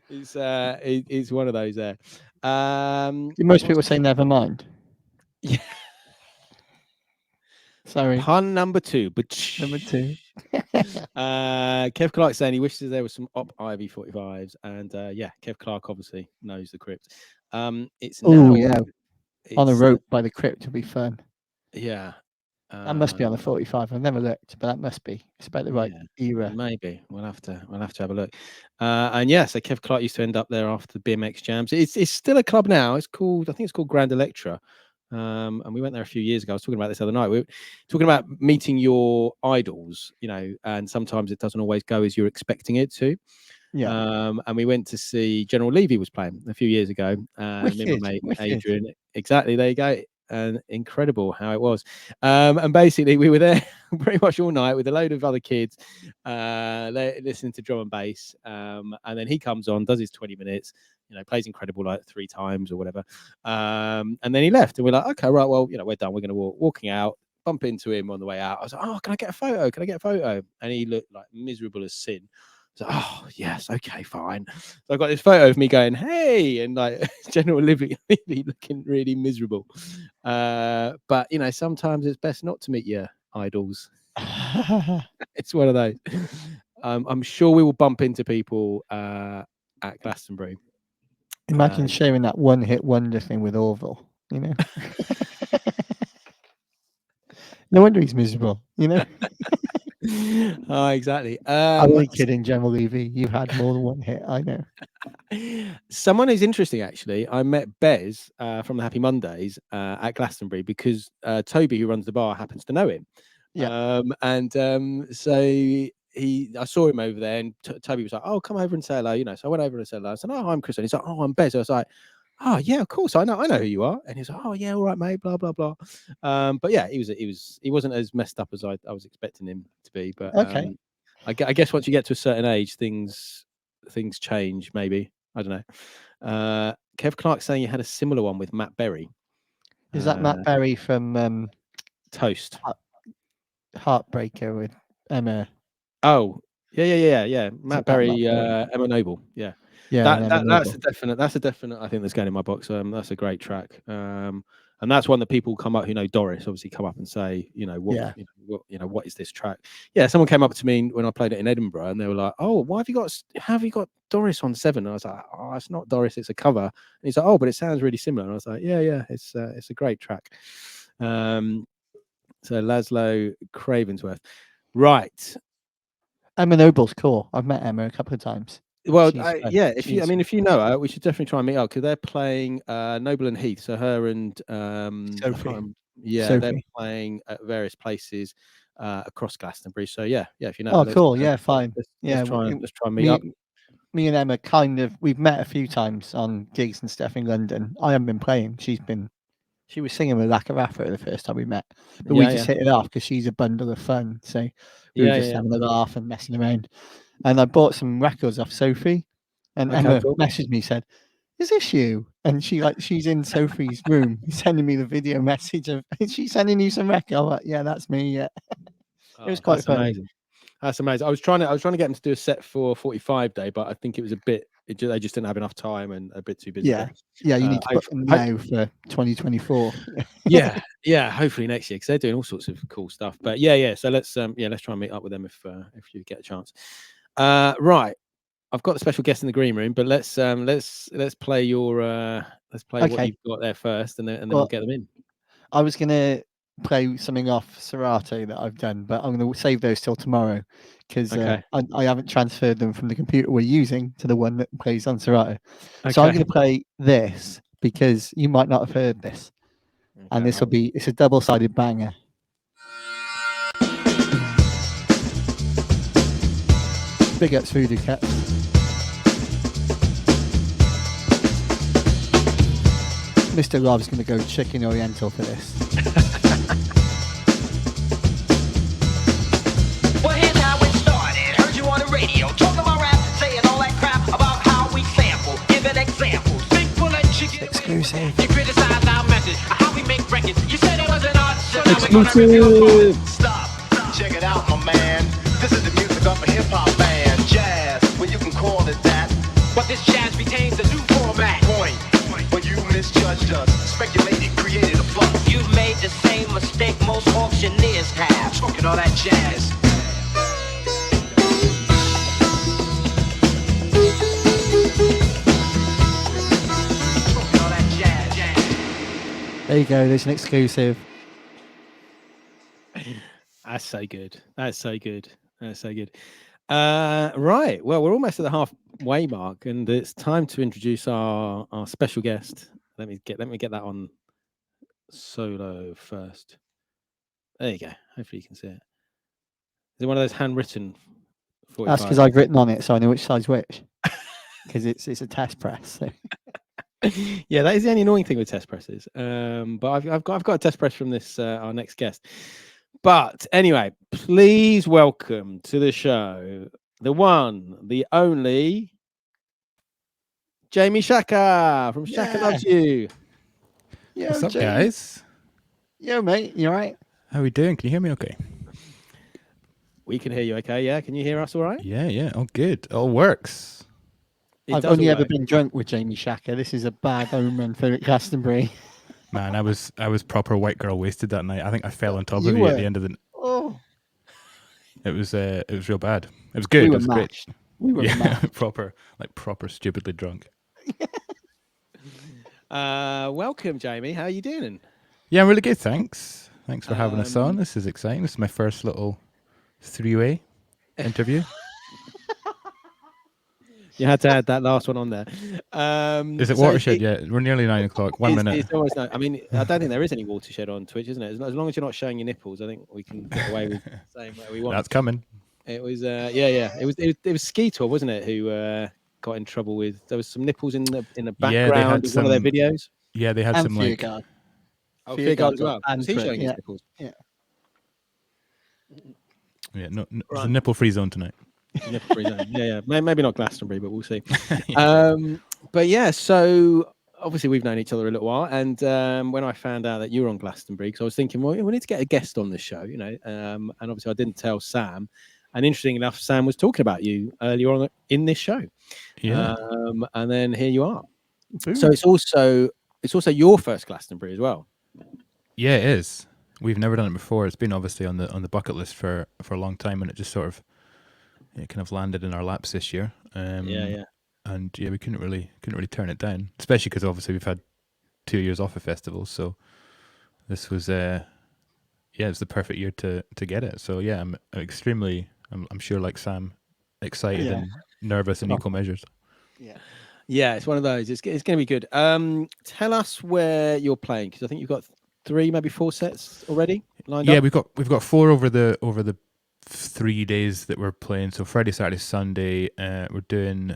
It's one of those there. Most people say never mind. Yeah. Sorry. Pun number 2. Number 2. Kev Clark saying he wishes there was some Op Ivy 45s. And yeah, Kev Clark obviously knows the Crypt. It's now. Yeah. On a rope by the Crypt would be fun. Yeah. That must be on the 45. I've never looked, but that must be. It's about the right era. Maybe we'll have to have a look. And yeah, so Kev Clark used to end up there after the BMX jams. It's still a club now. I think it's called Grand Electra. And we went there a few years ago. I was talking about this the other night. We were talking about meeting your idols, and sometimes it doesn't always go as you're expecting it to. Yeah. And we went to see General Levy was playing a few years ago. Me and my mate Adrian. Exactly. There you go. And incredible how it was. And basically we were there pretty much all night with a load of other kids, listening to drum and bass. And then he comes on, does his 20 minutes, plays incredible like 3 times or whatever. And then he left, and we're like, okay, right, well, we're done. We're going to walking out, bump into him on the way out. I was like, oh, can I get a photo? Can I get a photo? And he looked like miserable as sin. I was like, oh yes, okay, fine. So I got this photo of me going, hey, and like General Livy looking really miserable. But sometimes it's best not to meet your idols. It's one of those. I'm sure we will bump into people at Glastonbury. Imagine sharing that one-hit wonder thing with Orville. No wonder he's miserable. Oh, exactly. I'm only kidding, General Levy. You've had more than one hit. I know. Someone who's interesting, actually. I met Bez from the Happy Mondays at Glastonbury because Toby, who runs the bar, happens to know him. Yeah. So I saw him over there, and Toby was like, "Oh, come over and say hello." So I went over and said hello. I said, "Oh, I'm Chris," and he's like, "Oh, I'm Bez." I was like, "Oh yeah, of course, I know who you are." And he's like, "Oh yeah, all right, mate." Blah blah blah. But yeah, he wasn't as messed up as I was expecting him to be. But okay. I guess once you get to a certain age, things change. Maybe, I don't know. Kev Clark saying you had a similar one with Matt Berry. Is that Matt Berry from Toast? Heartbreaker with Emma. Oh yeah. Matt Berry, Emma Noble. Yeah. That's a definite. I think that's going in my box. That's a great track. And that's one that people come up who know Doris obviously come up and say, what is this track? Yeah, someone came up to me when I played it in Edinburgh, and they were like, "Oh, how have you got Doris on 7?" And I was like, "Oh, it's not Doris, it's a cover." And he's like, "Oh, but it sounds really similar." And I was like, "Yeah, it's a great track." So Laszlo Cravensworth, right? Emma Noble's cool. I've met Emma a couple of times. Well, if you know her, we should definitely try and meet up because they're playing Noble and Heath. So her and Sophie. They're playing at various places across Glastonbury. So yeah, if you know. Oh, cool. Yeah, fine. Let's try and meet up. Me and Emma we've met a few times on gigs and stuff in London. I haven't been playing. She was singing with Lacarafa the first time we met, but we just hit it off because she's a bundle of fun. So we were just having a laugh and messing around. And I bought some records off Sophie, and Emma messaged me, said, "Is this you?" And she's in Sophie's room sending me the video message of, "Is she sending you some record?" I'm like, "Yeah, that's me." Yeah, it was quite funny. Amazing. That's amazing. I was trying to get them to do a set for 45 Day, but I think it was they just didn't have enough time and a bit too busy. Yeah, you need to put them now for 2024. yeah. Hopefully next year because they're doing all sorts of cool stuff. But yeah. So let's try and meet up with them if you get a chance. Right, I've got a special guest in the green room, but let's play your what you've got there first, and then we'll get them in. I was gonna play something off Serato that I've done, but I'm going to save those till tomorrow because I haven't transferred them from the computer we're using to the one that plays on Serato. So I'm going to play this because you might not have heard this, and it's a double-sided banger. Big ups Voodoo Cat. Mr. Rob's going to go chicken oriental for this. Well, here's how it started. Heard you on the radio talking about rap, saying all that crap about how we sample, giving examples. Big bullet chicken. Exclusive. You criticize our method, how we make records. You said it was an art, so now exclusive. Stop. Check it out, my man. This is the music of a hip hop band, jazz. Well, you can call it that. But this jazz retains a new format. Point. But you misjudged us, speculated, created a fuss. You've made the same mistake most auctioneers have. Talking all that jazz. Talking all that jazz. There you go. There's an exclusive. That's so good. Right. Well, we're almost at the halfway mark, and it's time to introduce our special guest. Let me get that on solo first. There you go. Hopefully you can see it. Is it one of those handwritten? That's 45? because I've written on it, so I know which side's which. Because it's a test press. So. Yeah, that is the only annoying thing with test presses. But I've got a test press from this our next guest. But anyway, please welcome to the show the one, the only Jamie Shaka from Shaka Loves You. Yo, What's up, Jamie. guys? Yo, mate, you all right? How are we doing? Can you hear me okay? We can hear you okay, yeah? Can you hear us all right? Yeah. Oh, good. All works. I've does only all ever right. been drunk with Jamie Shaka. This is a bad omen for Glastonbury. Man, I was proper white girl wasted that night. I think I fell on top You of you at were. the end of the. Oh, It was real bad. It was good. we It were was great. mashed. We were Yeah, mashed. proper stupidly drunk. Welcome, Jamie. How are you doing? Yeah, I'm really good. Thanks. Thanks for having us on. Um, This is exciting. This is my first little three-way interview. You had to add that last one on there. Is it so Watershed yet? We're nearly 9 o'clock. 1 minute. It's almost no. I mean, I don't think there is any Watershed on Twitch, isn't it? As long as you're not showing your nipples, I think we can get away with saying what we want. That's coming. It was, yeah. It was Skeetor, wasn't it? Who got in trouble with? There was some nipples in the Yeah, they background had of one of their some- videos. Yeah, they had And some like. Fearguard. Oh, Fearguard Fearguard as got well. banned Was he for it, showing his yeah. nipples? Yeah, no, it's a Right. nipple-free zone tonight. Nipple-free zone. Yeah. Maybe not Glastonbury, but we'll see. Yeah. But yeah, so obviously we've known each other a little while, and when I found out that you were on Glastonbury, because I was thinking, well, we need to get a guest on the show, you know, and obviously I didn't tell Sam, and interesting enough, Sam was talking about you earlier on in this show, Yeah. and then here you are. So it's also your first Glastonbury as well. Yeah, it is. We've never done it before. It's been obviously on the bucket list for a long time, and it just sort of kind of landed in our laps this year. Yeah. And yeah, we couldn't really turn it down, especially because obviously we've had 2 years off of festivals, so this was it's the perfect year to get it. So yeah, I'm extremely, I'm sure like Sam, excited and nervous in equal measures. Yeah, it's one of those. It's going to be good. Tell us where you're playing, because I think you've got 3, maybe 4 sets already lined Yeah, up. we've got 4 over the 3 days that we're playing. So Friday, Saturday, Sunday. We're doing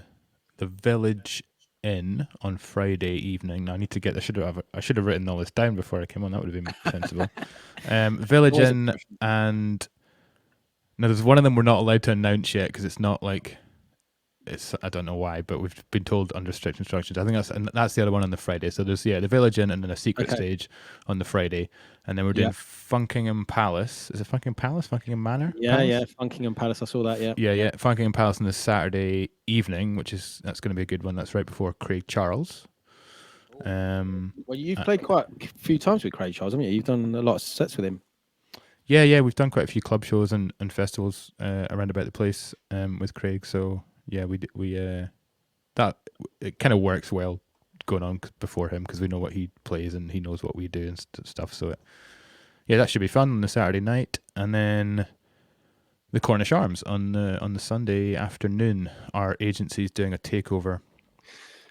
the Village Inn on Friday evening. Now I need to get. I should have written all this down before I came on. That would have been sensible. Village Always a Inn, question. and now there's one of them we're not allowed to announce yet because it's not like. I don't know why, but we've been told under strict instructions. I think that's the other one on the Friday. So there's the Village Inn and then a secret stage on the Friday, and then we're doing Funkingham Palace. Is it Funkingham Palace? Funkingham Manor? Yeah, Palace? Funkingham Palace. I saw that. Yeah. Yeah. Funkingham Palace on the Saturday evening, that's going to be a good one. That's right before Craig Charles. Well, you've played quite a few times with Craig Charles, haven't you? You've done a lot of sets with him. Yeah, we've done quite a few club shows and festivals around about the place with Craig. So yeah, that it kind of works well going on before him because we know what he plays and he knows what we do and stuff. So that should be fun on the Saturday night, and then the Cornish Arms on the Sunday afternoon. Our agency's doing a takeover.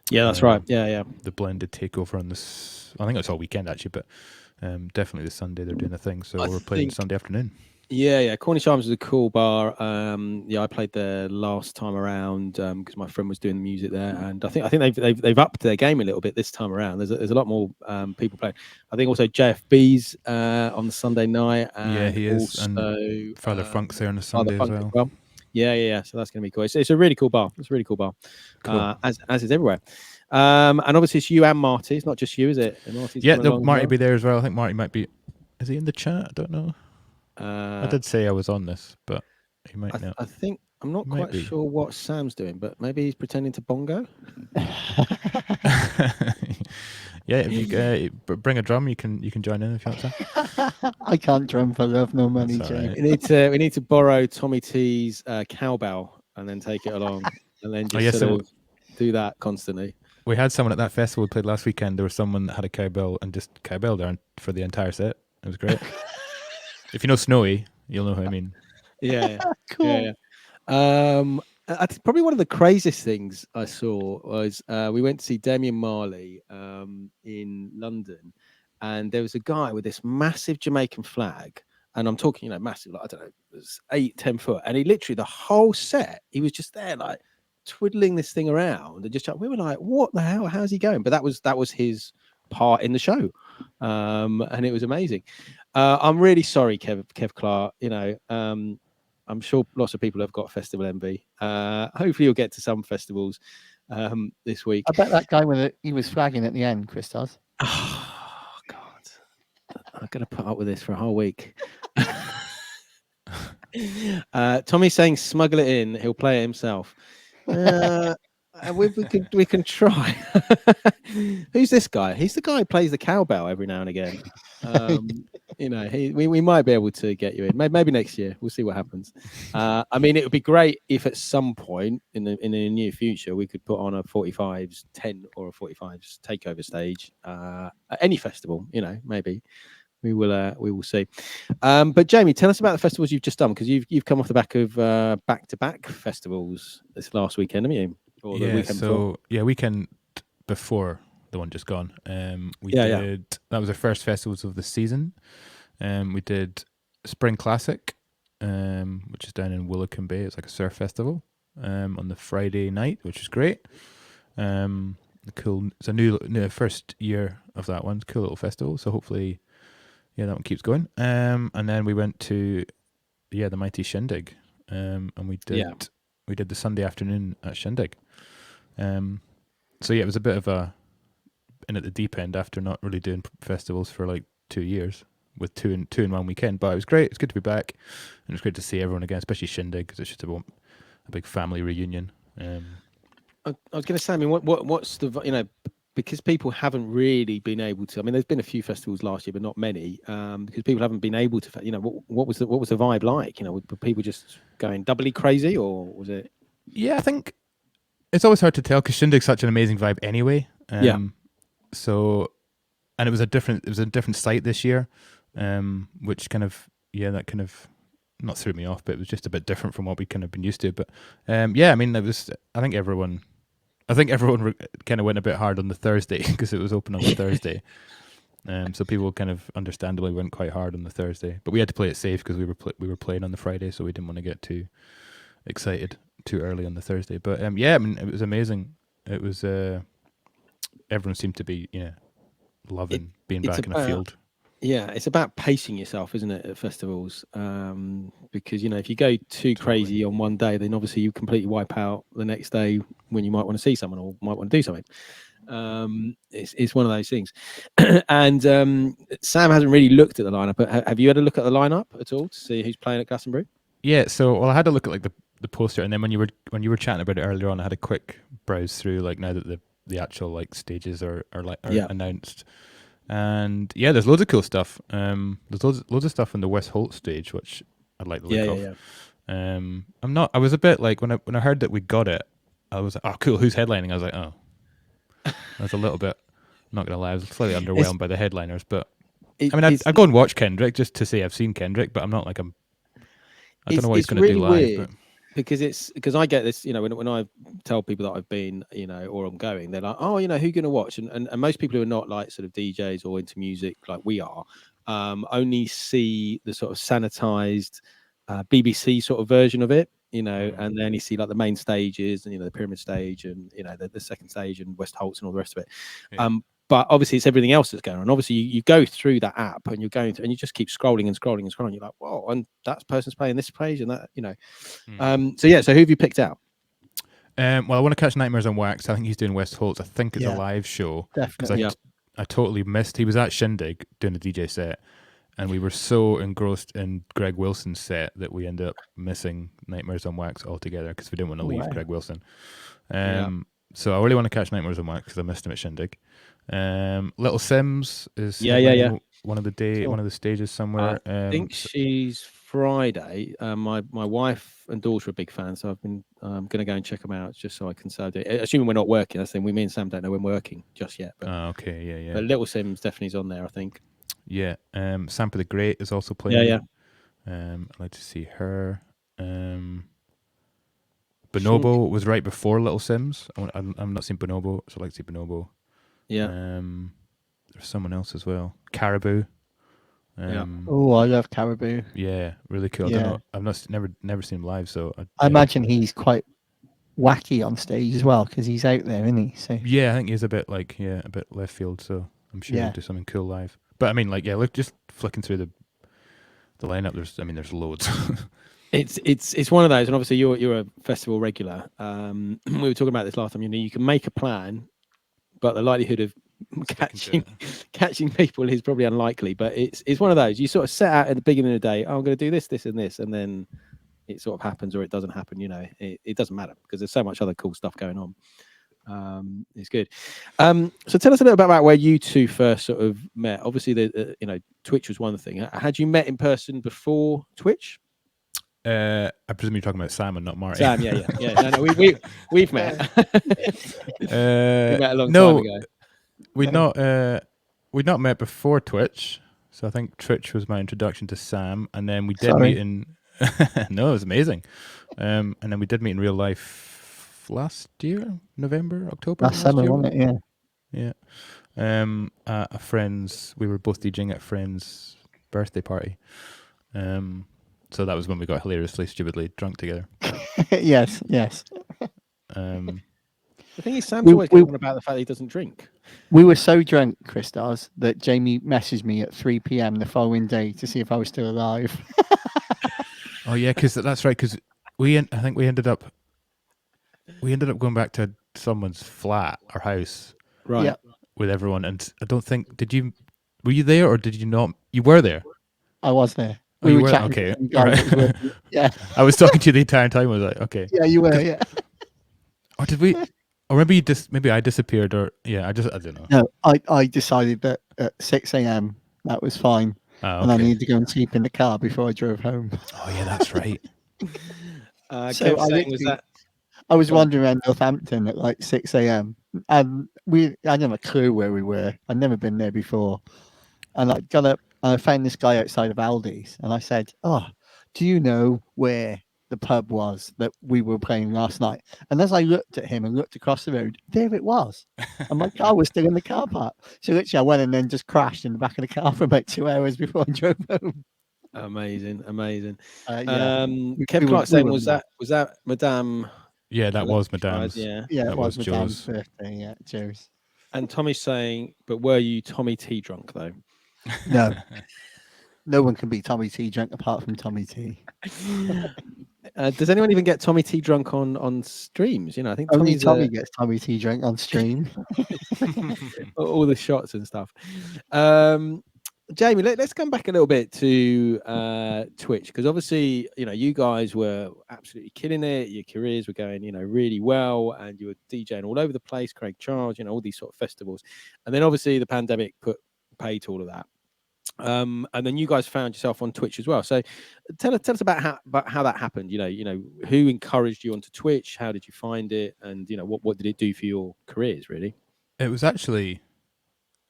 Yeah, that's right. Yeah. The blended takeover on this. I think it's all weekend actually, but definitely the Sunday they're doing a thing. So we're playing Sunday afternoon. Yeah. Cornish Arms is a cool bar. I played there last time around because my friend was doing the music there, and I think they've upped their game a little bit this time around. There's a lot more people playing. I think also JFB's on the Sunday night. And yeah, he is. Also, and Father Funk's there on the Sunday as well. Yeah. So that's going to be cool. It's a really cool bar. It's a really cool bar. Cool. As is everywhere. And obviously it's you and Marty. It's not just you, is it? Marty's coming along as Marty well. will be there as well. I think Marty might be. Is he in the chat? I don't know. I did say I was on this, but he might not. I think I'm not Might quite be. sure what Sam's doing, but maybe he's pretending to bongo. Yeah, if you bring a drum, you can join in if you want to. I can't drum for love nor money, That's all Jamie. right. We need to borrow Tommy T's cowbell and then take it along, and then just sort of do that constantly. We had someone at that festival we played last weekend. There was someone that had a cowbell and just cowbelled there for the entire set. It was great. If you know Snowy, you'll know who I mean. Yeah. Cool. Yeah. Probably one of the craziest things I saw was we went to see Damian Marley in London, and there was a guy with this massive Jamaican flag, and I'm talking, you know, massive, like, I don't know, it was 8-10 foot, and he literally the whole set, he was just there like twiddling this thing around, and just we were like, what the hell? How's he going? But that was his part in the show, and it was amazing. I'm really sorry, Kev Clark. You know, I'm sure lots of people have got festival envy. Hopefully, you'll get to some festivals this week. I bet that guy he was flagging at the end, Criztoz. Oh God, I'm gonna put up with this for a whole week. Tommy's saying smuggle it in. He'll play it himself. We can try. Who's this guy? He's the guy who plays the cowbell every now and again. You know, we might be able to get you in. Maybe next year. We'll see what happens. I mean, it would be great if at some point in the near future we could put on a 45s 10 or a 45s takeover stage at any festival. You know, maybe we will see. But Jamie, tell us about the festivals you've just done, because you've come off the back of back-to-back festivals this last weekend, haven't you? Or the weekend before? Weekend before the one just gone. We Yeah, did that was our first festivals of the season. We did Spring Classic, which is down in Willicombe Bay. It's like a surf festival on the Friday night, which is great. Cool. It's a new first year of that one. Cool little festival. So hopefully, that one keeps going. And then we went to the Mighty Shindig, and we did the Sunday afternoon at Shindig. So it was a bit of a in at the deep end after not really doing festivals for like 2 years with two in one weekend. But it was great. It's good to be back, and it's great to see everyone again, especially Shindig, because it's just a big family reunion. I was going to say, I mean, what's the because people haven't really been able to. I mean, there's been a few festivals last year, but not many, because people haven't been able to. What was the vibe like? Were people just going doubly crazy, or was it? Yeah, I think it's always hard to tell because Shindig's such an amazing vibe anyway. So, and it was a different site this year, which kind of that kind of not threw me off, but it was just a bit different from what we kind of been used to. But I mean, I think everyone kind of went a bit hard on the Thursday because it was open on the Thursday. So people kind of understandably went quite hard on the Thursday, but we had to play it safe because we were playing on the Friday, so we didn't want to get too excited too early on the Thursday. But I mean, it was amazing. It was everyone seemed to be loving being back in a field. Yeah, it's about pacing yourself, isn't it, at festivals? Because if you go too crazy on one day, then obviously you completely wipe out the next day when you might want to see someone or might want to do something. It's one of those things. And Sam hasn't really looked at the lineup, but have you had a look at the lineup at all to see who's playing at Glastonbury? Yeah, so I had a look at like the poster, and then when you were chatting about it earlier on, I had a quick browse through like now that the actual like stages are announced. And there's loads of cool stuff. There's loads of stuff on the West Holt stage, which I like the look of. Yeah. I was a bit like when I heard that we got it, I was like, oh cool, who's headlining? I was like, oh. I was a little bit, I'm not gonna lie, I was slightly underwhelmed by the headliners, but I'd go and watch Kendrick just to say I've seen Kendrick, but I'm not like I don't know what he's gonna do live. Weird. Because I get this, when I tell people that I've been, or I'm going, they're like, oh, who are you going to watch? And most people who are not like sort of DJs or into music like we are, only see the sort of sanitized BBC sort of version of it, and then you see like the main stages and, the Pyramid stage and, the second stage and West Holt's and all the rest of it. Yeah. But obviously it's everything else that's going on. Obviously you go through that app and you're going through and you just keep scrolling and scrolling and scrolling. You're like, whoa, and that person's playing this page and that, So who have you picked out? Well, I want to catch Nightmares on Wax. I think he's doing West Holt's. I think it's a live show. Definitely. I totally missed. He was at Shindig doing a DJ set, and we were so engrossed in Greg Wilson's set that we ended up missing Nightmares on Wax altogether because we didn't want to leave Greg Wilson. So I really want to catch Nightmares on Wax because I missed him at Shindig. Little Sims is one of the stages somewhere. I think she's Friday. My wife and daughter are big fans, so I've been going to go and check them out just so I can say, assuming we're not working. That's the thing. Me and Sam don't know when we're working just yet. But, okay, yeah. But Little Sims definitely is on there, I think. Yeah. Sampa the Great is also playing. Yeah. I'd like to see her. Bonobo was right before Little Sims. I'm not seeing Bonobo, so I'd like to see Bonobo. Yeah. there's someone else as well. Caribou. Yeah. Oh, I love Caribou. Yeah, really cool. I Yeah. don't know. I've never seen him live, so I imagine he's quite wacky on stage as well because he's out there, isn't he? So yeah, I think he's a bit a bit left field. So I'm sure Yeah. he'll do something cool live. But I mean, like, yeah, look, just flicking through the lineup. There's loads. It's one of those, and obviously you're a festival regular. We were talking about this last time. You can make a plan, but the likelihood of catching people is probably unlikely. But it's one of those. You sort of set out at the beginning of the day, oh, I'm going to do this, this, and this, and then it sort of happens or it doesn't happen. It doesn't matter because there's so much other cool stuff going on. It's good. So tell us a little bit about where you two first sort of met. Obviously, Twitch was one thing. Had you met in person before Twitch? I presume you're talking about Sam and not Marty. Sam, yeah. No, we've met. We met a long time ago. We'd not met before Twitch, so I think Twitch was my introduction to Sam, and then we did meet in. No, it was amazing. And then we did meet in real life last year, November, October. last summer, wasn't it? Yeah. Yeah. At a friend's, we were both DJing at a friend's birthday party. So that was when we got hilariously, stupidly drunk together. Yes. The thing is, Sam's always going on about the fact that he doesn't drink. We were so drunk, Criztoz, that Jamie messaged me at 3 p.m. the following day to see if I was still alive. Oh yeah, because that's right. Because I think we ended up going back to someone's flat or house, Right? Yeah. with everyone. And I don't think were you there or did you not? You were there. I was there. Oh, We you were were? chatting. Okay. to some guy that was working- Yeah. I was talking to you the entire time. I was like, okay. Yeah, you were. Yeah. Or did we? Or maybe maybe I disappeared. Or yeah, I don't know. No, I decided that at 6 a.m. that was fine, Oh, and I okay. needed to go and sleep in the car before I drove home. Oh yeah, that's right. So Kev I saying, was literally- that I was Go on. wandering around Northampton at like 6 a.m. and I didn't have a clue where we were. I'd never been there before. And I got up and I found this guy outside of Aldi's and I said, "Oh, do you know where the pub was that we were playing last night?" And as I looked at him and looked across the road, there it was. And my car was still in the car park. So literally I went and then just crashed in the back of the car for about 2 hours before I drove home. amazing? Yeah. Kev we Clark were saying, mad. was that Madame? Yeah, that was Madame's. Yeah. Yeah, That it was was Madame's Joe's. birthday. Yeah, Joe's. And Tommy's saying, but were you Tommy T drunk though? No. No one can be Tommy T drunk apart from Tommy T. Does anyone even get Tommy T drunk on streams? I think Only Tommy's Tommy gets Tommy T drunk on stream. all the shots and stuff. Jamie, let's come back a little bit to Twitch, because obviously, you guys were absolutely killing it. Your careers were going, really well, and you were DJing all over the place. Craig Charles, all these sort of festivals, and then obviously the pandemic put paid to all of that. And then you guys found yourself on Twitch as well. So tell us about how that happened. Who encouraged you onto Twitch? How did you find it? And what did it do for your careers, really? It was actually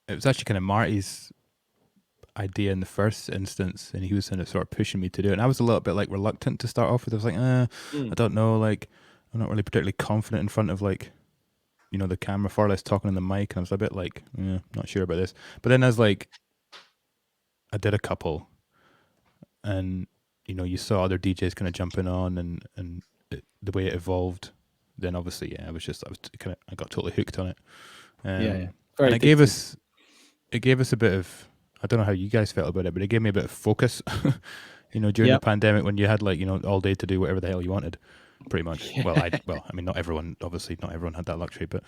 kind of Marty's idea in the first instance, and he was kind of sort of pushing me to do it. And I was a little bit like reluctant to start off with. I was like, I don't know, like I'm not really particularly confident in front of like, the camera, far less talking on the mic. And I was a bit like, not sure about this. But then I did a couple, and you saw other DJs kind of jumping on, and the way it evolved. Then obviously, I got totally hooked on it. Very and it gave us a bit of, I don't know how you guys felt about it, but it gave me a bit of focus. During the pandemic, when you had all day to do whatever the hell you wanted, pretty much. Yeah. I mean, not everyone had that luxury, but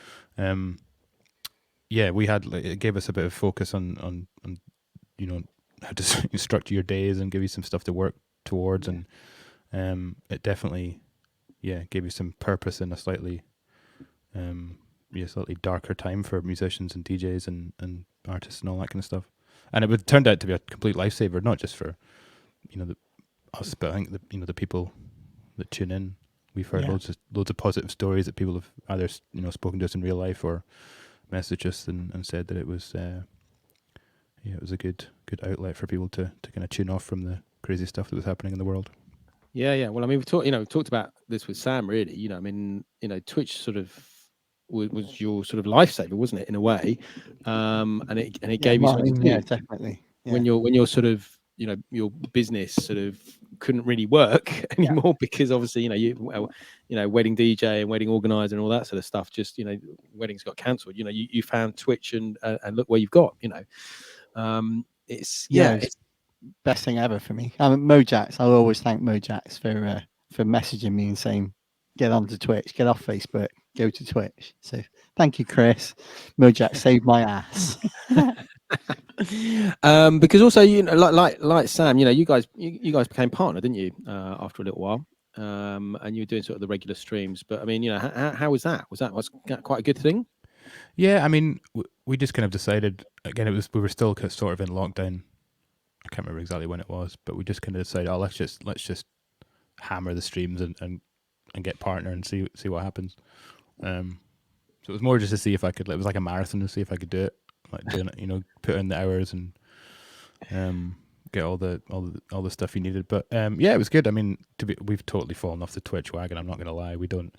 we had it gave us a bit of focus on how to structure your days and give you some stuff to work towards, and it definitely gave you some purpose in a slightly darker time for musicians and DJs and artists and all that kind of stuff. And it turned out to be a complete lifesaver, not just for us, but I think the people that tune in. We've heard loads of positive stories that people have either spoken to us in real life or messaged us and said that it was it was a good outlet for people to kind of tune off from the crazy stuff that was happening in the world. Yeah. Well, I mean, we've talked about this with Sam, really. Twitch sort of was your sort of lifesaver, wasn't it, in a way? And it gave you something to do. Yeah, definitely. Yeah. When you're sort of, you know, your business sort of couldn't really work anymore because obviously, you know, wedding DJ and wedding organizer and all that sort of stuff, just, you know, weddings got cancelled. You know, you found Twitch and look where you've got. You know, it's best thing ever for me. Mojax, I'll always thank Mojax for messaging me and saying, get onto Twitch, get off Facebook, go to Twitch. So thank you, Chris. Mojax saved my ass. Because also, you know, like Sam, you know, you guys became partner, didn't you, after a little while? And you were doing sort of the regular streams. But I mean, you know, how was that? Was that quite a good thing? Yeah, I mean, we just kind of decided, again, we were still sort of in lockdown. I can't remember exactly when it was, but we just kind of decided, let's just hammer the streams and get partner and see what happens. So it was more just to see if I could. It was like a marathon to see if I could do it, like doing it, you know, put in the hours and get all the stuff you needed. But yeah, it was good. I mean, we've totally fallen off the Twitch wagon. I'm not going to lie. We don't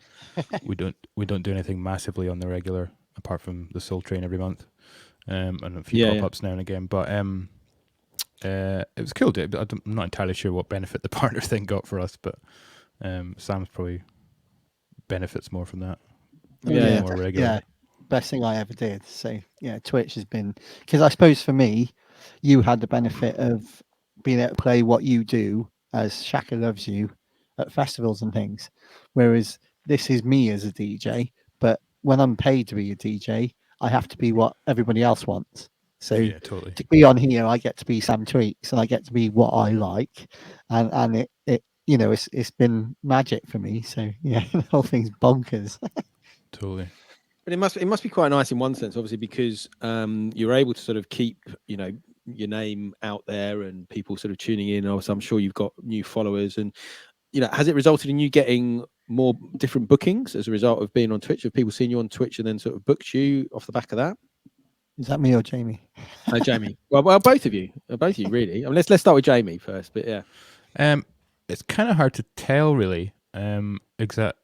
do anything massively on the regular, apart from the Soul Train every month, and a few pop-ups now and again. But it was cool. I'm not entirely sure what benefit the partner thing got for us, but Sam's probably benefits more from that. More regular. Yeah, best thing I ever did. So yeah, Twitch has been, because I suppose for me, you had the benefit of being able to play what you do as Shaka Loves You at festivals and things, whereas this is me as a DJ. But when I'm paid to be a DJ, I have to be what everybody else wants. So yeah, totally. To be on here, I get to be Sam Tweaks, and I get to be what I like, and it you know, it's been magic for me. So yeah, the whole thing's bonkers. Totally. But it must be quite nice in one sense, obviously, because you're able to sort of keep, you know, your name out there and people sort of tuning in. Also, I'm sure you've got new followers, and you know, has it resulted in you getting more different bookings as a result of being on Twitch? Have people seen you on Twitch and then sort of booked you off the back of that? Is that me or Jamie? Jamie. Well, both of you, really. I mean, let's start with Jamie first. But yeah, it's kind of hard to tell, really. Exact.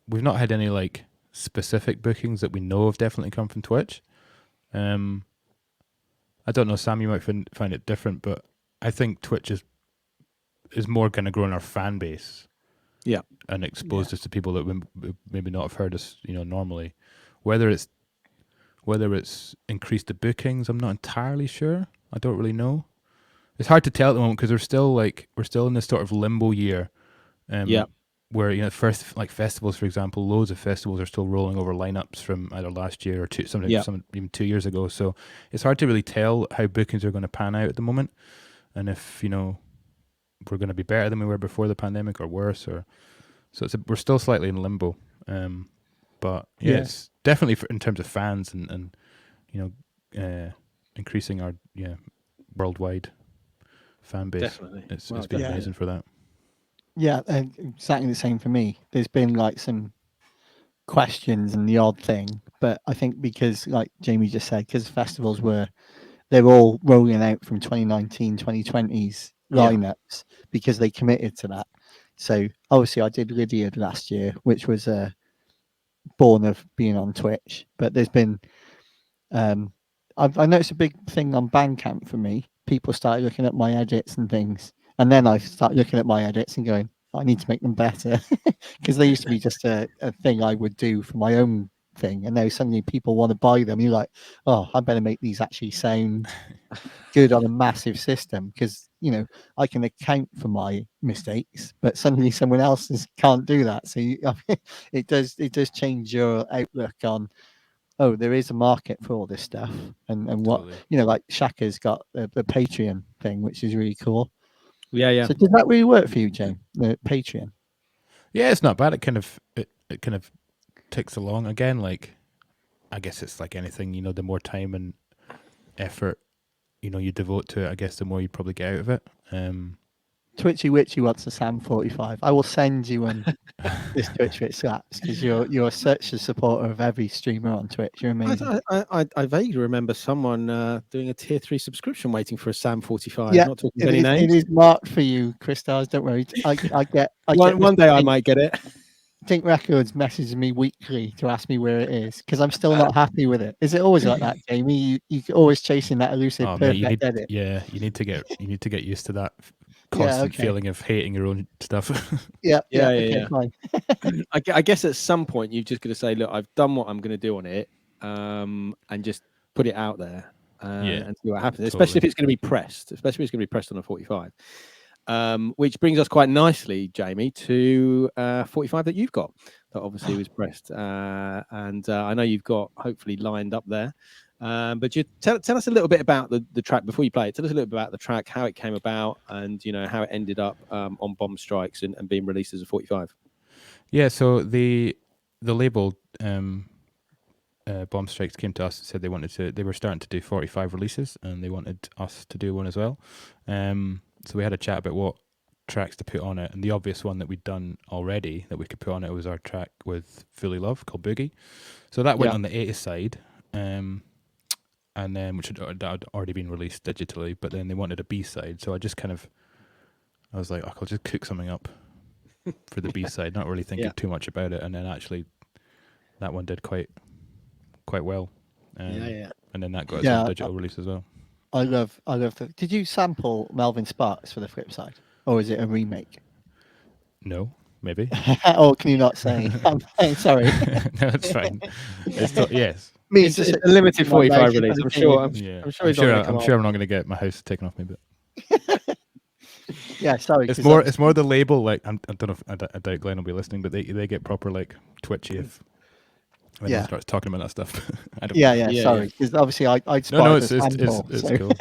We've not had any like specific bookings that we know have definitely come from Twitch. I don't know, Sam, you might find it different, but I think Twitch is more kind of growing our fan base, and exposed us to people that would maybe not have heard us, you know, normally. Whether it's increased the bookings, I'm not entirely sure. I don't really know. It's hard to tell at the moment because we're still in this sort of limbo year. Where, you know, first, like festivals, for example, loads of festivals are still rolling over lineups from either last year or some even 2 years ago. So it's hard to really tell how bookings are going to pan out at the moment, and if, you know, we're going to be better than we were before the pandemic or worse, or so we're still slightly in limbo. But yeah, it's definitely in terms of fans and you know, increasing our worldwide fan base. Definitely, it's been amazing for that. Yeah, exactly the same for me. There's been like some questions and the odd thing, but I think because, like Jamie just said, because festivals they're all rolling out from 2019, 2020's lineups because they committed to that. So obviously I did Lydia last year, which was born of being on Twitch, but there's been I noticed a big thing on Bandcamp for me. People started looking at my edits and things, and then I started looking at my edits and going, I need to make them better, because they used to be just a thing I would do for my own thing, and now suddenly people want to buy them. You're like, oh, I better make these actually sound good on a massive system, because, you know, I can account for my mistakes, but suddenly someone else can't do that. So it does change your outlook on, oh, there is a market for all this stuff, and what, you know, like Shaka's got the Patreon thing, which is really cool. Yeah. So did that really work for you, James? The Patreon? Yeah, it's not bad. It kind of ticks along. Again, like, I guess it's like anything, you know, the more time and effort, you know, you devote to it, I guess the more you probably get out of it. Twitchy Witchy wants a Sam 45. I will send you this Twitch Witch slaps, because you're such a supporter of every streamer on Twitch. You're amazing. I vaguely remember someone doing a tier 3 subscription waiting for a Sam 45. Yeah, not talking any names. It is marked for you, Criztoz. Don't worry. I get one day I might get it. Dink Records messages me weekly to ask me where it is because I'm still not happy with it. Is it always like that, Jamie? You're always chasing that elusive Oh, mate, perfect edit. you need to get used to that Yeah, constant okay. feeling of hating your own stuff. Yeah, Yeah, okay, yeah. fine. I guess at some point you've just got to say, look, I've done what I'm going to do on it, and just put it out there Yeah, and see what happens. Especially if totally. it's going to be pressed. Especially if it's going to be pressed on a 45. Which brings us quite nicely, Jamie, to 45 that you've got. That obviously was pressed, and I know you've got hopefully lined up there. But you tell us a little bit about the track before you play it. Tell us a little bit about the track, how it came about, and how it ended up on Bomb Strikes and being released as a 45. Yeah, so the label Bomb Strikes came to us and said they were starting to do 45 releases and they wanted us to do one as well. So we had a chat about what tracks to put on it, and the obvious one that we'd done already that we could put on it was our track with Fully Love called Boogie. So that went on the A side, and then that had already been released digitally, but then they wanted a B side, so I was like, I'll just cook something up for the B side, not really thinking too much about it, and then actually that one did quite well. And then that got its own digital release as well. I love Did you sample Melvin Sparks for the flip side, or is it a remake? No, maybe. Or can you not say? I'm sorry. No, it's fine. Yes. It's a limited 45 release. I'm sure. I'm sure I'm not going to get my house taken off me, but yeah, sorry. It's more the label. Like I don't know. I doubt Glenn will be listening, but they get proper like twitchy if when he starts talking about that stuff. I don't. Yeah. Sorry, because obviously I'd no, it's cool.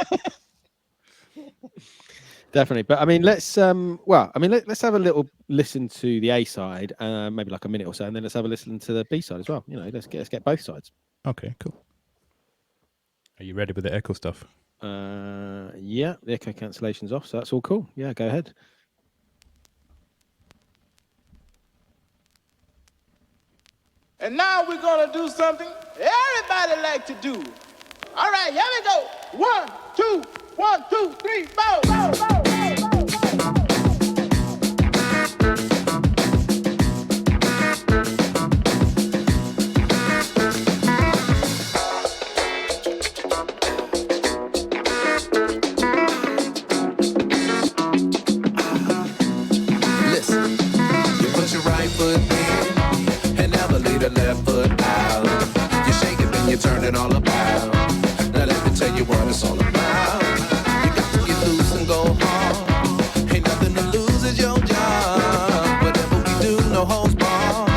Definitely, but I mean, let's let's have a little listen to the A side, maybe like a minute or so, and then let's have a listen to the B side as well. Let's get both sides. Okay, cool. Are you ready with the echo stuff? Yeah, the echo cancellation's off, so that's all cool. Yeah, go ahead. And now we're gonna do something everybody like to do. All right, here we go. 1, 2, 1, 2, 3, 4. Listen, you put your right foot in and never leave the left foot out. You shake it, then you turn it all about. Now let me tell you what it's all about. You got to get loose and go hard. Ain't nothing to lose, it's your job. Whatever we do, no holds barred.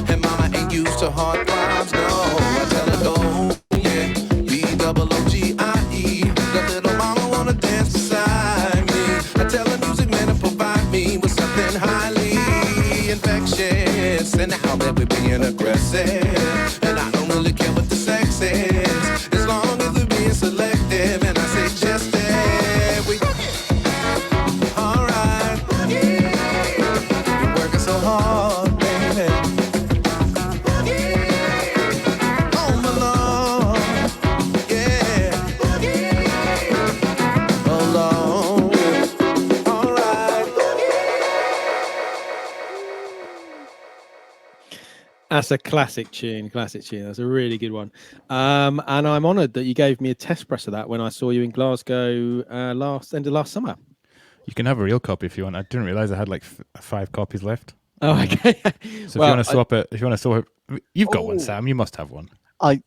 And mama ain't used to hard times, no. I tell her go, yeah. B-double-O-G-I-E. The little mama wanna dance beside me. I tell her music man to provide me with something highly infectious. And now that we're being aggressive, and I don't really care what the sex is, as long as we're being selective. And I say just that we alright. You're working so hard, baby. Oh my Lord, yeah. Oh Lord, alright. That's a classic tune. That's a really good one. And I'm honoured that you gave me a test press of that when I saw you in Glasgow end of last summer. You can have a real copy if you want. I didn't realize I had like 5 copies left. Oh, okay. So if you want to swap it, you've got one, Sam. You must have one. I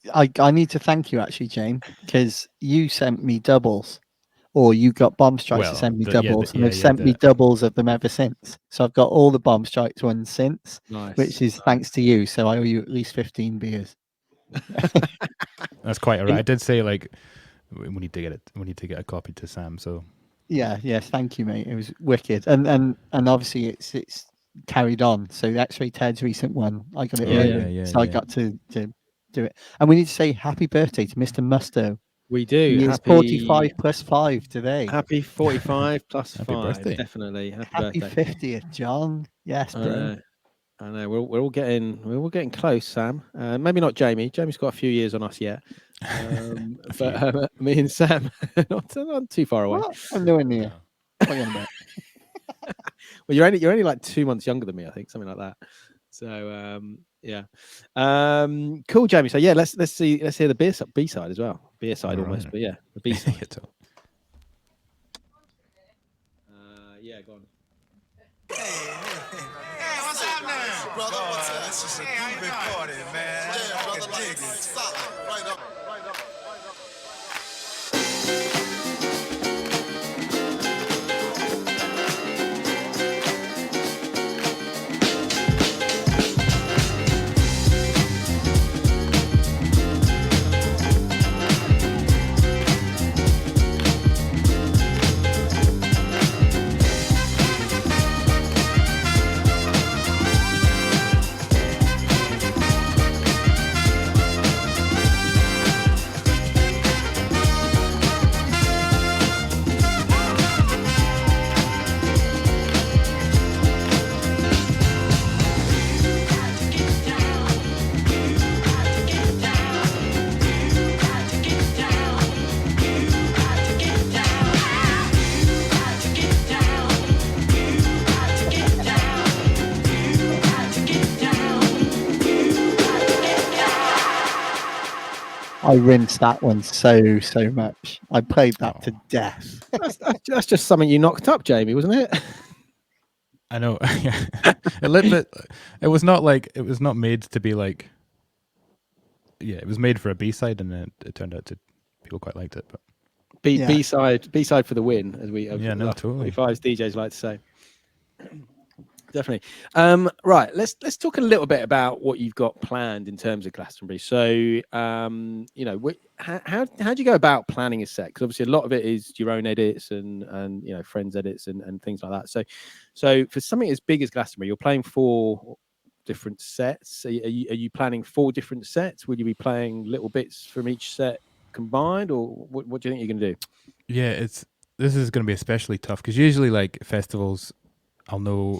need to thank you actually, Jane, because you sent me doubles, or you got Bomb Strikes to send me doubles, and they've sent me doubles of them ever since. So I've got all the Bomb Strikes ones since, which is thanks to you. So I owe you at least 15 beers. That's quite all right. I did say like we need to get a copy to Sam. So yes, thank you, mate. It was wicked, and obviously it's carried on. So X-Ray Ted's recent one, I got it early, so I got to do it. And we need to say happy birthday to Mr. Musto. We do. He is 45 plus 5 today. Happy 45 plus 5. Birthday. Definitely. Happy birthday. 50th, John. Yes, bro. I know. We're all getting close, Sam. Maybe not Jamie. Jamie's got a few years on us yet. But me and Sam, not too far away. What? I'm nowhere near. What are you on about? Well, you're only like 2 months younger than me, I think, something like that. So yeah, cool, Jamie. So yeah, let's hear the B side as well. B side almost, Alright. but yeah, the B side. Yeah, totally. Yeah, go on. What's happening? Brother, this is a groovy party, man. Yeah, brother, like it's solid. Right up. I rinsed that one so much. I played that to Oh. death. That's just something you knocked up, Jamie, wasn't it? I know. A little bit. It was not made to be like. Yeah, it was made for a B side, and then it turned out to people quite liked it. But Yeah. B side for the win, as we Yeah, no, totally. 45's DJs like to say. Definitely. Right, let's talk a little bit about what you've got planned in terms of Glastonbury. So, you know, how do you go about planning a set? Because obviously a lot of it is your own edits and you know, friends' edits and things like that. So for something as big as Glastonbury, you're playing 4 different sets. Are you planning 4 different sets? Will you be playing little bits from each set combined, or what do you think you're going to do? yeah, this is going to be especially tough because usually like festivals, I'll know,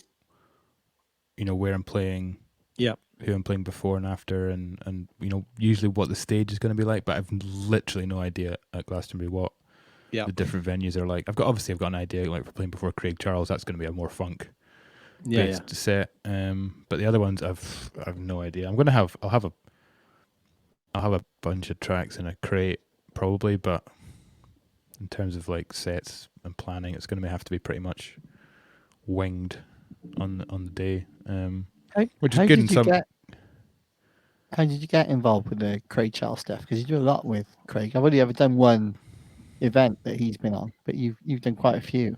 you know, where I'm playing, Yeah. who I'm playing before and after, and you know, usually what the stage is going to be like. But I've literally no idea at Glastonbury what the different venues are like. I've got an idea, like if we're playing before Craig Charles, that's going to be a more funk based set. But the other ones I've no idea. I'll have a bunch of tracks in a crate probably, but in terms of like sets and planning, it's going to have to be pretty much winged on the day. Which is good in some. How did you get involved with the Craig Charles stuff? Because you do a lot with Craig. I've only ever done one event that he's been on, but you've done quite a few.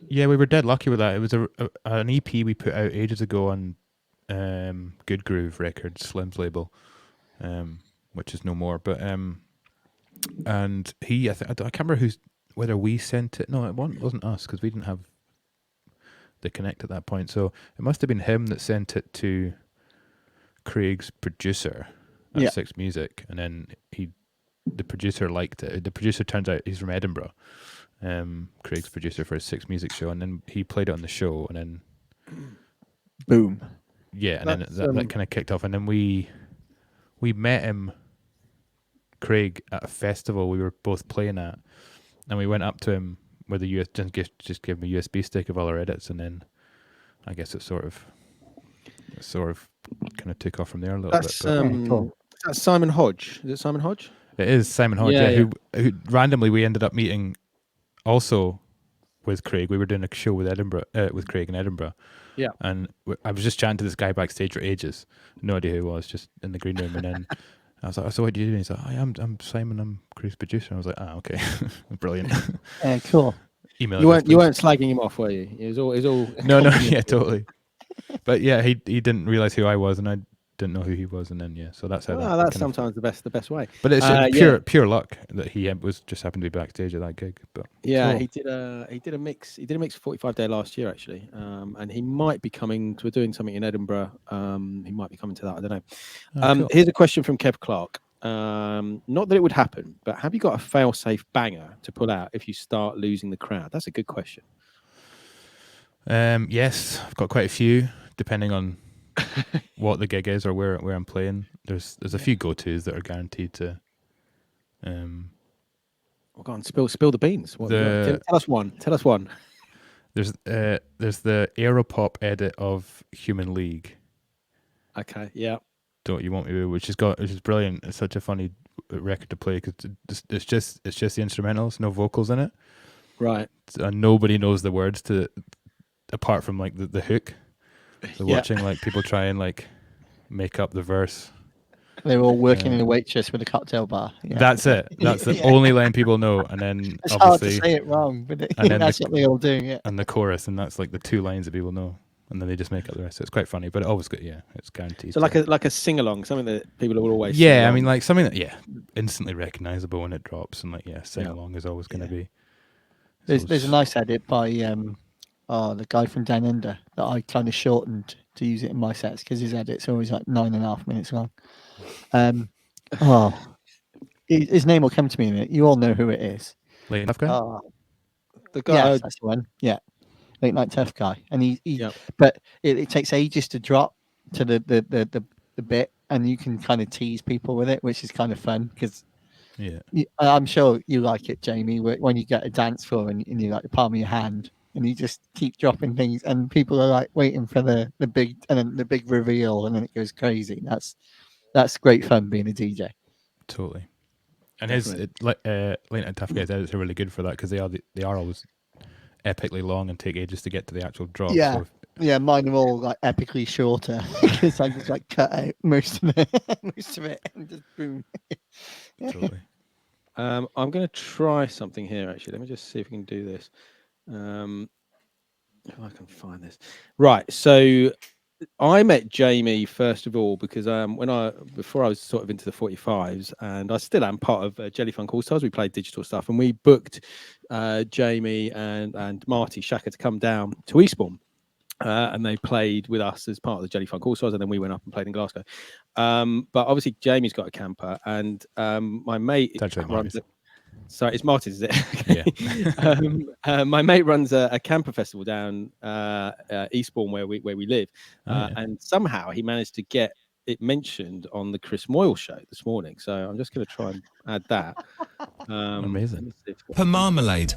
Yeah, we were dead lucky with that. It was an EP we put out ages ago on Good Groove Records, Slim's label, which is no more. But and he, I can't remember whether we sent it. No, it wasn't us because we didn't have the connect at that point. So it must have been him that sent it to Craig's producer at Six Music, and then the producer liked it. The producer turns out he's from Edinburgh. Craig's producer for his Six Music show, and then he played it on the show, and then boom. Yeah, and then that kind of kicked off, and then we met him, Craig, at a festival we were both playing at, and we went up to him with a just give him a USB stick of all our edits, and then I guess it sort of kind of took off from there a little bit. But, that's Simon Hodge. Is it Simon Hodge? It is Simon Hodge, yeah. Who randomly we ended up meeting also with Craig. We were doing a show with Craig in Edinburgh. Yeah. And I was just chatting to this guy backstage for ages. No idea who he was, just in the green room. And then I was like, so what do you do? And he's like, I'm Simon, I'm Craig's producer. And I was like, okay. Brilliant. Cool. You weren't slagging him off, were you? It was all No, yeah, totally. But yeah, he didn't realize who I was, and I didn't know who he was, and then so that's how. Oh, that's sometimes the best way. But it's pure luck that he was just happened to be backstage at that gig. But yeah, cool. He did a mix 45 Day last year actually, and he might be coming. We're doing something in Edinburgh. He might be coming to that. I don't know. Cool. Here's a question from Kev Clark. Not that it would happen, but have you got a fail-safe banger to pull out if you start losing the crowd? That's a good question. Yes, I've got quite a few, depending on what the gig is or where I'm playing. There's a few go-tos that are guaranteed to. Well, go on, spill the beans. Tell us one. There's the Aeropop edit of Human League, Okay, yeah. Don't You Want Me, which is brilliant. It's such a funny record to play because it's just the instrumentals, no vocals in it, Right. and nobody knows the words to apart from like the hook. So watching like people try and like make up the verse. They were all working in a waitress with a cocktail bar. Yeah. That's it. That's the only line people know, and then it's hard to obviously say it wrong, but and then that's what they all do. Yeah. and the chorus, and that's like the 2 lines that people know, and then they just make up the rest. So it's quite funny, but it always good. Yeah, it's guaranteed. So like a sing along, something that people will always. Yeah, sing I mean along. like something that instantly recognizable when it drops, and like sing along is always going to be. There's a nice edit by the guy from Down Under that I kind of shortened to use it in my sets because his edit's always like 9.5 minutes long. His name will come to me in a minute. You all know who it is. Late Tough Guy? The guy. Yes, that's the one. Yeah, Late Night Tough Guy, and he but it takes ages to drop to the bit, and you can kind of tease people with it, which is kind of fun because. Yeah, I'm sure you like it, Jamie, when you get a dance floor and you like the palm of your hand and you just keep dropping things and people are like waiting for the big and then the big reveal and then it goes crazy. That's great fun being a DJ. Totally. And Late Night Tough Guys edits are really good for that because they are always epically long and take ages to get to the actual drop. Yeah. So Yeah, mine are all like epically shorter because I just like cut out most of it and just boom. Totally. I'm going to try something here. Actually, let me just see if we can do this. If I can find this. Right. So I met Jamie first of all because before I was sort of into the 45s, and I still am part of Jellyfunk All Stars. We played digital stuff, and we booked Jamie and Marty Shaka to come down to Eastbourne. And they played with us as part of the Jellyfunk All Stars, and then we went up and played in Glasgow. But obviously, Jamie's got a camper, and my mate runs it. Sorry, it's Martin's, is it? Yeah. My mate runs a camper festival down Eastbourne, where we live, and somehow he managed to get it mentioned on the Chris Moyle show this morning. So I'm just going to try and add that. Amazing. Camper Marmalade.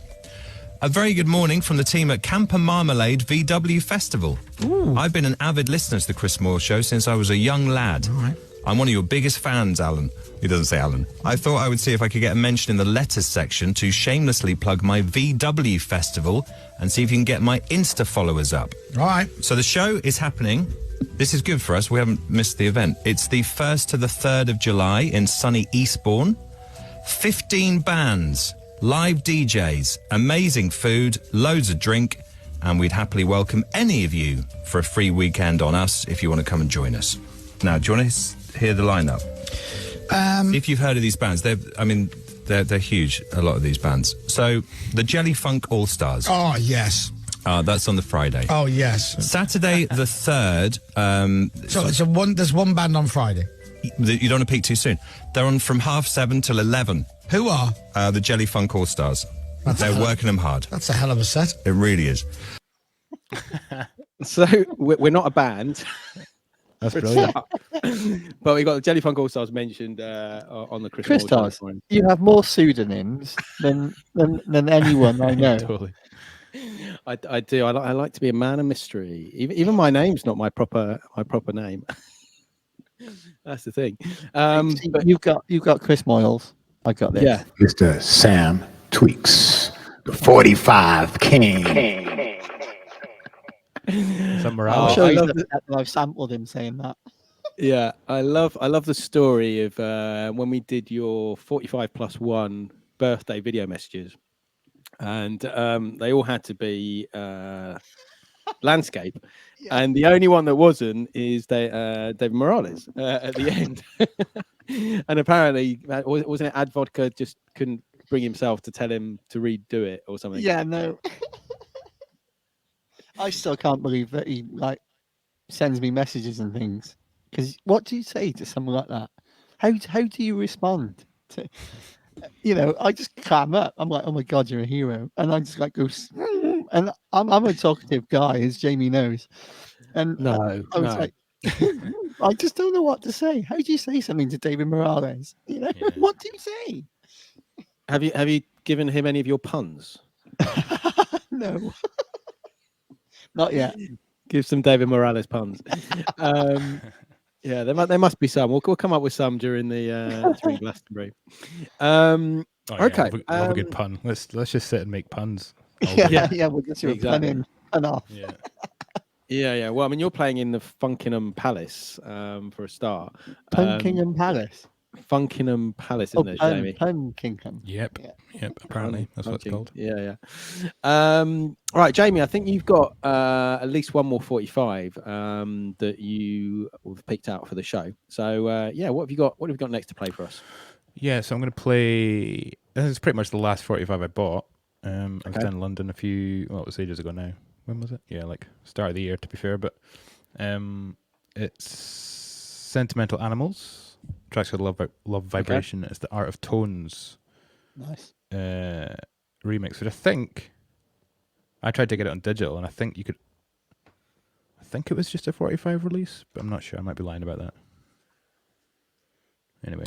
A very good morning from the team at Camper Marmalade VW Festival. Ooh. I've been an avid listener to the Chris Moyle show since I was a young lad. All right. I'm one of your biggest fans, Alan. He doesn't say Alan. I thought I would see if I could get a mention in the letters section to shamelessly plug my VW Festival and see if you can get my Insta followers up. All right. So the show is happening. This is good for us. We haven't missed the event. It's the 1st to the 3rd of July in sunny Eastbourne. 15 bands. Live DJs, amazing food, loads of drink, and we'd happily welcome any of you for a free weekend on us if you want to come and join us. Now, do you want to hear the lineup? If you've heard of these bands, they're huge, a lot of these bands. So, the Jellyfunk All Stars. Oh, yes. That's on the Friday. Oh, yes. Saturday the 3rd. There's one band on Friday. You don't want to peak too soon. They're on from 7:30 till 11. Who are? The Jellyfunk All Stars. They're working them hard. That's a hell of a set. It really is. So we're not a band. That's brilliant. But we got the Jellyfunk All Stars mentioned on the Chris Criztoz, you have more pseudonyms than anyone I know. Totally. I do. I like to be a man of mystery. Even my name's not my proper name. That's the thing. But you've got Chris Moyles. I got this. Yeah. Mr. Sam Tweaks, the 45 King. I'm sure I've sampled him saying that. Yeah, I love the story of when we did your 45+1 birthday video messages, and they all had to be landscape, and the only one that wasn't is David Morales at the end. And apparently, wasn't it Ad Vodka just couldn't bring himself to tell him to redo it or something? Yeah, no. I still can't believe that he sends me messages and things. Because what do you say to someone like that? How do you respond to? I just clam up. I'm like, oh my god, you're a hero, and I just go, and I'm a talkative guy, as Jamie knows. And I was like, I just don't know what to say. How do you say something to David Morales? What do you say? Have you given him any of your puns? No, not yet. Give some David Morales puns. Yeah, there must be some. We'll come up with some during the during Glastonbury. Okay, love a good pun. Let's just sit and make puns. all Yeah, day. yeah, we'll just do a pun exactly. in, pun off. Yeah. Yeah. Well, I mean, you're playing in the Funkingham Palace for a start. Punkingham Palace. Funkingham Palace, Oh, isn't it, Jamie? Punkingham. Yep. Yeah. Yep. Apparently, that's what it's called. Yeah. All right, Jamie. I think you've got at least one more 45 that you have picked out for the show. So yeah, what have you got? What have you got next to play for us? Yeah, so I'm going to play. This is pretty much the last 45 I bought. I was down in London it was ages ago now. When was it? Yeah, like start of the year, to be fair. But it's Sentimental Animals. Tracks called Love Vibration. It's the Art of Tones. Nice. Remix, which I think I tried to get it on digital, and I think it was just a 45 release, but I'm not sure. I might be lying about that. Anyway.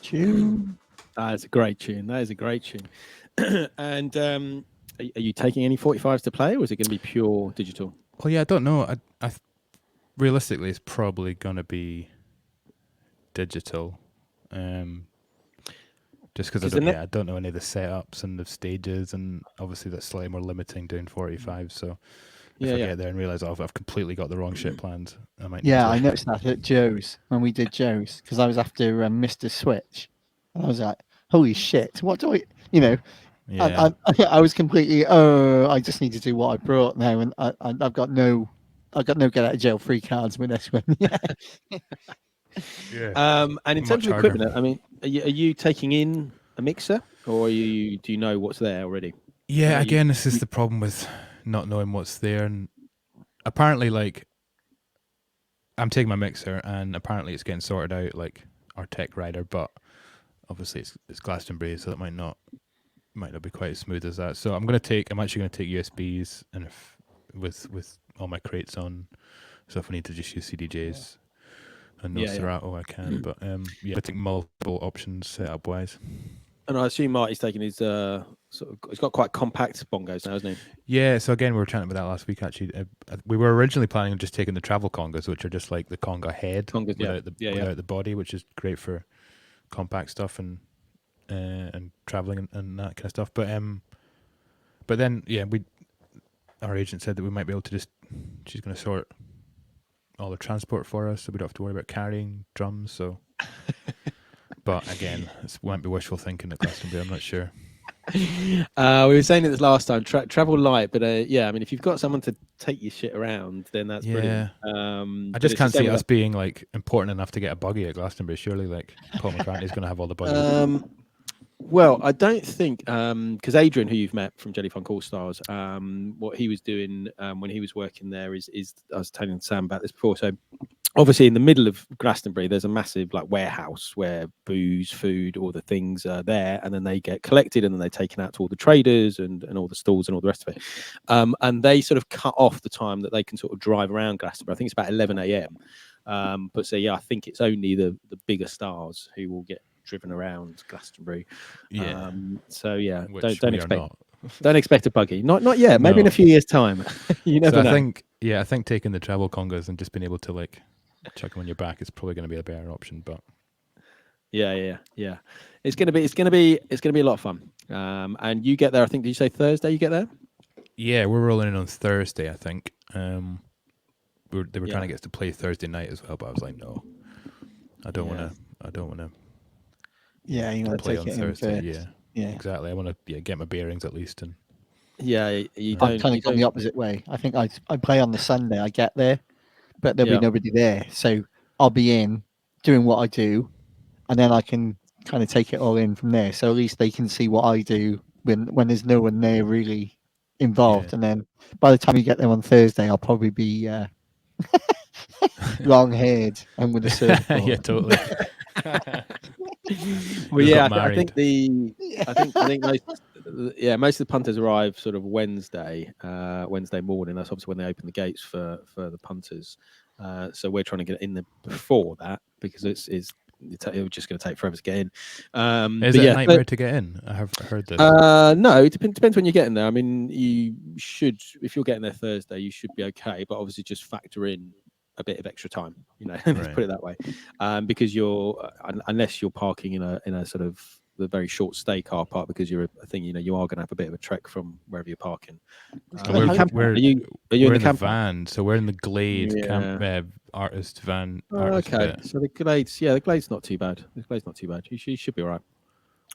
Tune. That is a great tune. That is a great tune. And are you taking any 45s to play, or is it going to be pure digital? Well, yeah, I don't know. I realistically, it's probably going to be digital. Just because I don't know any of the setups and the stages, and obviously that's slightly more limiting doing 45. So if I get there and realise I've completely got the wrong shit planned, I might. Yeah, I noticed that at Joe's when we did Joe's, because I was after Mr. Switch, and I was like, "Holy shit! What do I?" You know, Yeah. I was completely. Oh, I just need to do what I brought now, and I've got no get out of jail free cards with this one. Yeah. Yeah. And in terms of equipment, I mean, are you taking in a mixer, or do you know what's there already? Yeah, again, this is the problem with not knowing what's there, and apparently, like, I'm taking my mixer, and apparently it's getting sorted out, like our tech rider, but obviously it's Glastonbury, so that might not be quite as smooth as that. So I'm actually gonna take USBs, and with all my crates on, so if I need to just use CDJs and no Serato, I can. But I think multiple options setup wise. And I assume Marty's taking his he's got quite compact bongos now, hasn't he? Yeah, so again, we were chatting about that last week, actually. We were originally planning on just taking the travel congas, which are just like the conga head without the body, which is great for compact stuff and traveling and that kind of stuff. But then, our agent said that we might be able to she's going to sort all the transport for us, so we don't have to worry about carrying drums, so... But again, it might be wishful thinking at Glastonbury. I'm not sure. We were saying it this last time. Travel light, but I mean, if you've got someone to take your shit around, then that's brilliant. I just can't see us being like important enough to get a buggy at Glastonbury. Surely, like Paul McCartney's going to have all the buggies. Well, I don't think because Adrian, who you've met from Jellyfunk All Stars, what he was doing when he was working there is I was telling Sam about this before. So obviously in the middle of Glastonbury, there's a massive like warehouse where booze, food, all the things are there, and then they get collected and then they're taken out to all the traders and all the stalls and all the rest of it. And they sort of cut off the time that they can sort of drive around Glastonbury. I think it's about 11 a.m. But so I think it's only the bigger stars who will get driven around Glastonbury. Don't expect a buggy. Not yet. Maybe in a few years' time. You never know. I think taking the travel congas and just being able to like chuck them on your back is probably going to be a better option. But yeah. it's gonna be a lot of fun. And you get there. I think. Did you say Thursday? You get there? Yeah, we're rolling in on Thursday, I think. They were Yeah. trying to get us to play Thursday night as well, but I was like, no, I don't want to. Yeah, you want to play take on it Thursday. in first. Yeah, exactly. I want to get my bearings at least, and Yeah, you I'm don't. kind You of gone the don't. opposite way. I think I play on the Sunday. I get there, but there'll Yeah. be nobody there, so I'll be in doing what I do, and then I can kind of take it all in from there. So at least they can see what I do when there's no one there really involved. Yeah. And then by the time you get there on Thursday, I'll probably be long haired and with a surfboard. yeah, totally. Well, Just yeah, got I think married. I think most of the punters arrive sort of Wednesday morning. That's obviously when they open the gates for the punters. So we're trying to get in there before that because it was just going to take forever to get in. Is it a nightmare to get in? I have heard this. No, it depends when you're getting there. I mean, you should, if you're getting there Thursday, you should be okay. But obviously, just factor in a bit of extra time. Let's put it that way, because you're unless you're parking in a sort of the very short stay car park, because you are going to have a bit of a trek from wherever you're parking. We're are you in the camper van? So we're in the Glade Yeah. artist van. Oh, artist okay, bit. so the Glade's not too bad. You should be all right.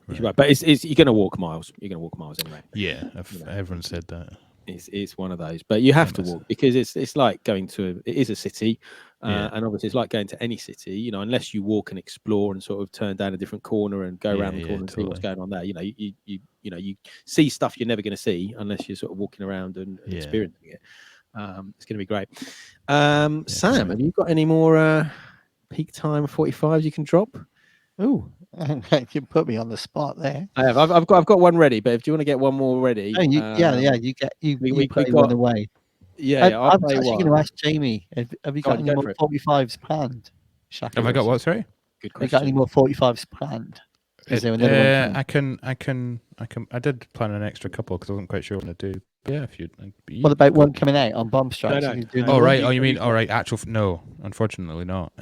You should be right. But it's you're going to walk miles. You're going to walk miles anyway. Yeah, everyone said that. It's one of those, but you have to walk because it's like going to it is a city, and obviously it's like going to any city. Unless you walk and explore and sort of turn down a different corner and go around the corner and see what's going on there. You see stuff you're never going to see unless you're sort of walking around and experiencing it. It's going to be great. Sam, have you got any more peak time 45s you can drop? Oh, you put me on the spot there. I have. I've got one ready, but if you want to get one more ready, Oh, you play one away. I'll I'm play actually one. going to ask Jamie. Have you got any more 45s planned? Shaka, Have I got what? Sorry. Good Have you question. got any more 45s planned? Is there another one? I can. I did plan an extra couple because I wasn't quite sure what to do. Yeah, if you. What about one coming out on Bomb Strikes? No. You do Oh the right. one? Oh, you mean all right? Actual no, unfortunately not.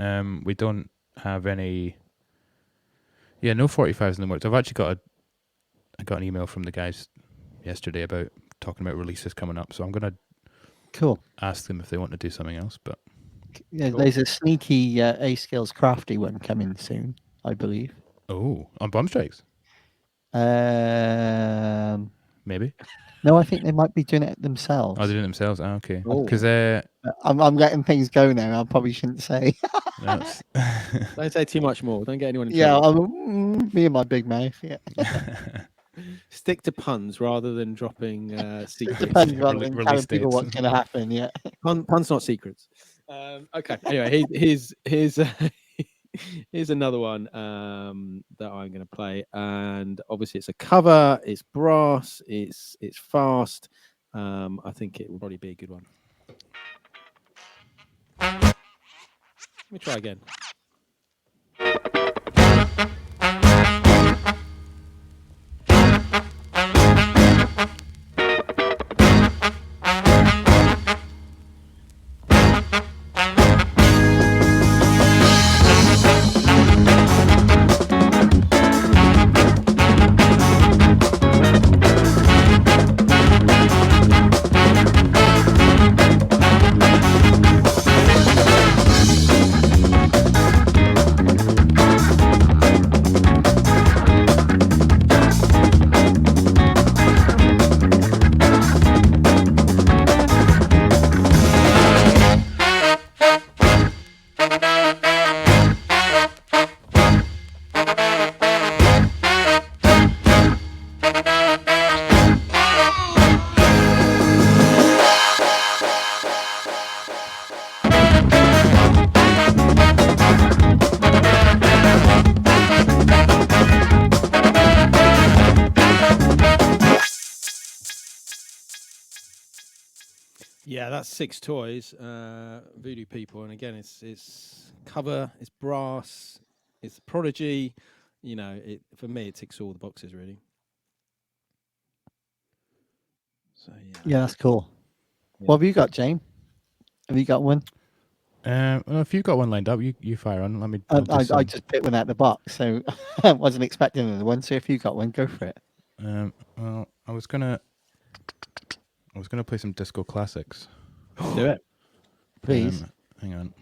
We don't have any. Yeah, no 45s in the works. I've actually I got an email from the guys yesterday about talking about releases coming up, so I'm gonna ask them if they want to do something else. But there's a sneaky A Skills Crafty one coming soon, I believe. Oh, on Bomb Strikes? Maybe. No, I think they might be doing it themselves. Oh, they're doing it themselves. Oh, okay. Oh. Because I'm letting things go now. I probably shouldn't say. Don't say too much more. Don't get anyone in Yeah, trouble. me and my big mouth. Yeah. Stick to puns rather than dropping secrets. Depends rather than Release telling people dates. what's going to happen. Yeah. Puns, not secrets. Okay. Anyway, here's another one that I'm going to play, and obviously it's a cover. It's brass. It's fast. I think it will probably be a good one. Let me try again. Yeah, that's Six Toys, Voodoo People, and again, it's cover, it's brass, it's Prodigy. For me, it ticks all the boxes really. So Yeah, that's cool. What have you got, James? Have you got one? Well, if you've got one lined up, you fire on. Let me. I'll do I some. just picked one out the box, so I wasn't expecting another one. So if you got one, go for it. Well, I was gonna play some disco classics. Do it. Please. Hang on.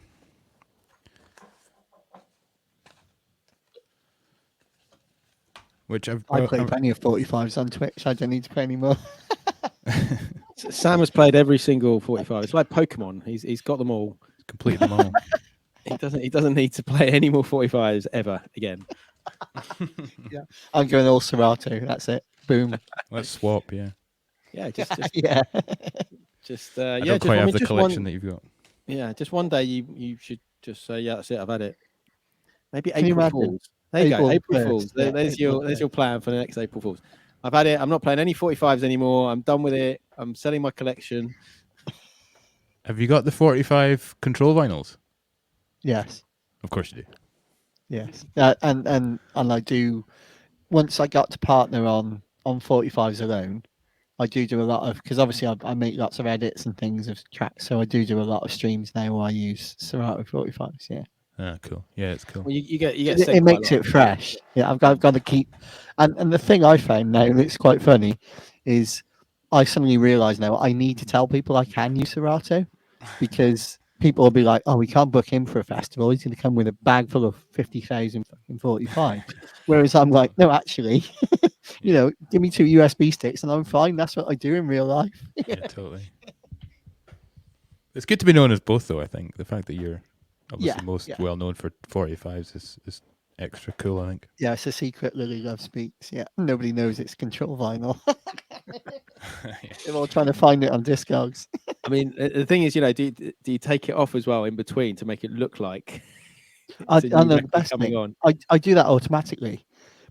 Which I play plenty of 45s on Twitch. I don't need to play any more. Sam has played every single 45. It's like Pokemon. He's got them all. Complete them all. He doesn't need to play any more 45s ever again. Yeah, I'm going all Serato. That's it. Boom. Let's swap. Yeah. Yeah, just yeah. Just I yeah. don't quite have the just collection that you've got. Yeah, just one day you should just say, yeah, that's it. I've had it. Maybe Can you April imagine? Fools. There you go. April 1st, Fools. yeah, There's April your plan for the next April Fools. I've had it. I'm not playing any 45s anymore. I'm done with it. I'm selling my collection. Have you got the 45 control vinyls? Yes. Of course you do. Yes. And I do. Once I got to partner on 45s alone, I do a lot of, because obviously I make lots of edits and things of tracks, so I do a lot of streams now where I use Serato 45s. Yeah. Ah, cool. Yeah, it's cool. Well, you get It makes it fresh. Yeah, I've got to keep. And the thing I found now, and it's quite funny, is I suddenly realise now I need to tell people I can use Serato, because people will be like, "Oh, we can't book him for a festival. He's going to come with a bag full of 50,000 fucking 45." Whereas I'm like, no, actually, give me 2 USB sticks and I'm fine. That's what I do in real life. Yeah, totally. It's good to be known as both, though. I think the fact that you're obviously most well known for 45s is extra cool. I think. Yeah, it's a secret Lily Love speaks. Yeah, nobody knows it's control vinyl. They're all trying to find it on Discogs. I mean, the thing is, do you take it off as well in between to make it look like? I know the best thing. On. I do that automatically,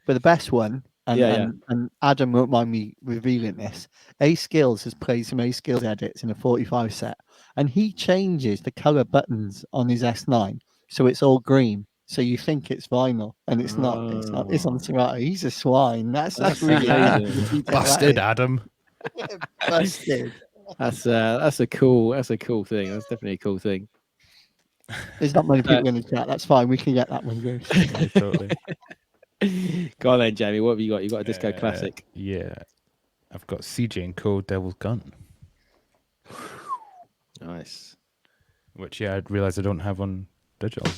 but the best one, and Adam won't mind me revealing this. A Skills has played some A Skills edits in a 45 set, and he changes the color buttons on his S9 so it's all green. So you think it's vinyl, and it's not. It's not. It's on Serato. He's a swine. That's really busted, Adam. Busted. That's a cool thing. That's definitely a cool thing. There's not many people in the chat. That's fine. We can get that one going. Yeah, totally. Go on then, Jamie. What have you got? You got a disco classic? Yeah, I've got CJ and Co. Devil's Gun. Nice. Which I realised I don't have on digital.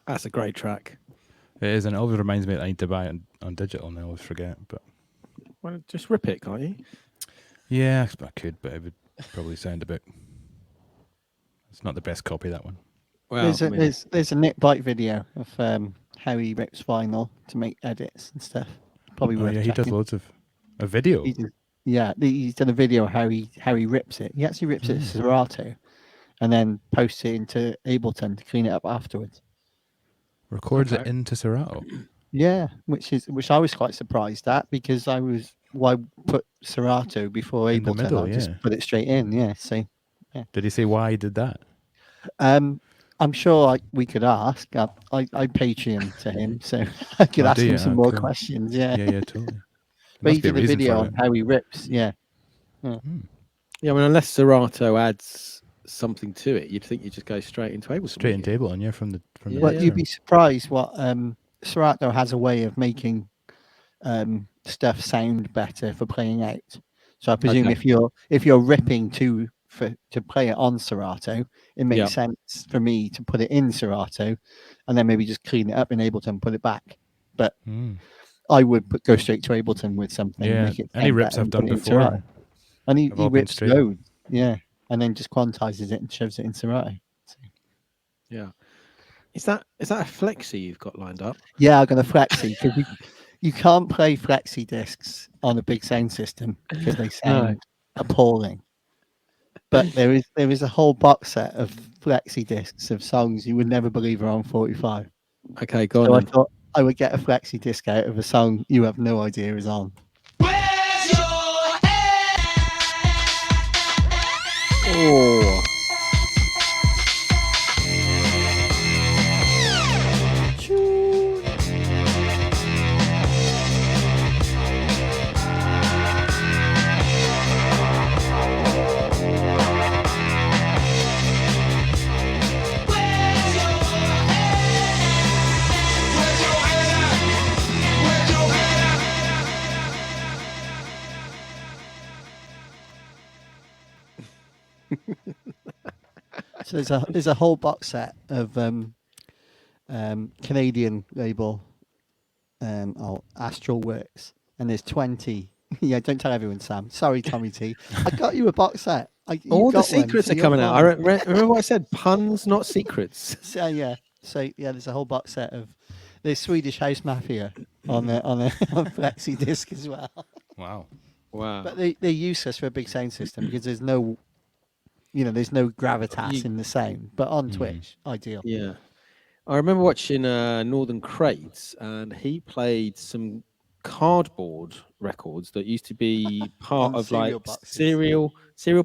That's a great track. It is, and it always reminds me that I need to buy it on digital, and I always forget. But well, just rip it, can't you? Yeah, I could, but it would probably sound a bit. It's not the best copy, that one. Well, there's a Nick Bite video of how he rips vinyl to make edits and stuff. Probably worth he does loads of a video. He's done a video how he rips it. He actually rips it Serato, and then posts it into Ableton to clean it up afterwards. Records it into Serato. Yeah, which I was quite surprised at, because why put Serato before Ableton? In the middle, just put it straight in. Yeah. So. Yeah. Did he say why he did that? I'm sure we could ask. I Patreon to him, so I could ask him some more questions. Yeah. Yeah, totally. But he did a video on how he rips. Yeah. Yeah, I mean, unless Serato adds something to it, you'd think you just go straight into Ableton. Straight into Ableton, yeah, from the Yeah, Well, yeah. you'd be surprised what Serato has a way of making stuff sound better for playing out. So I presume Okay. if you're ripping to play it on Serato, it makes Yeah. sense for me to put it in Serato, and then maybe just clean it up in Ableton and put it back. But I would go straight to Ableton with something, Yeah, make it any sound rips better I've and done put it in before Serato. And he have all been rips straight. loads, yeah, and then just quantizes it and shoves it in Serato. So, Yeah. Is that a flexi you've got lined up? yeah, I got a flexi because you can't play flexi discs on a big sound system because they sound appalling. But there is a whole box set of flexi discs of songs you would never believe are on 45. Okay, go So on I then. thought I would get a flexi disc out of a song you have no idea is on. Oh. So there's a whole box set of Canadian label Astral Works, and there's 20. Yeah, don't tell everyone, Sam. Sorry, Tommy T. I got you a box set. All the secrets are coming out. I remember what I said: puns, not secrets. So yeah, there's a whole box set of there's Swedish House Mafia on on flexi disc as well. Wow. But they're useless for a big sound system because there's no, there's no gravitas in the sound. But on Twitch, ideal. Yeah. I remember watching Northern Crates, and he played some cardboard records that used to be part of like cereal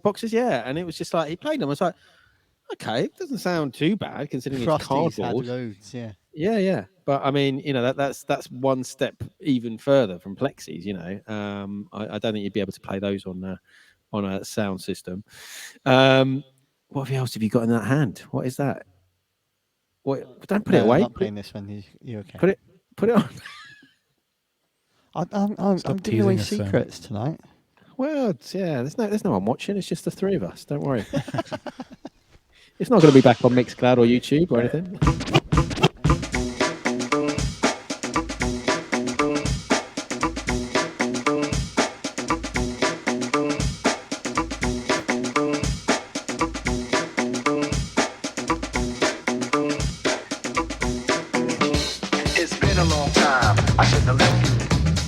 boxes. Yeah, and it was just like he played them. I was like, okay, it doesn't sound too bad considering it's Frosties cardboard. had loads, yeah. Yeah. But I mean, that's one step even further from plexis. I don't think you'd be able to play those on a sound system. What else have you got in that hand? What is that? What? Don't put it away. I'm not playing this one. You okay? Put it on. I'm giving away secrets tonight. Well, there's no one watching. It's just the three of us. Don't worry. It's not going to be back on Mixcloud or YouTube or anything. It's been a long time. I shouldn't have left you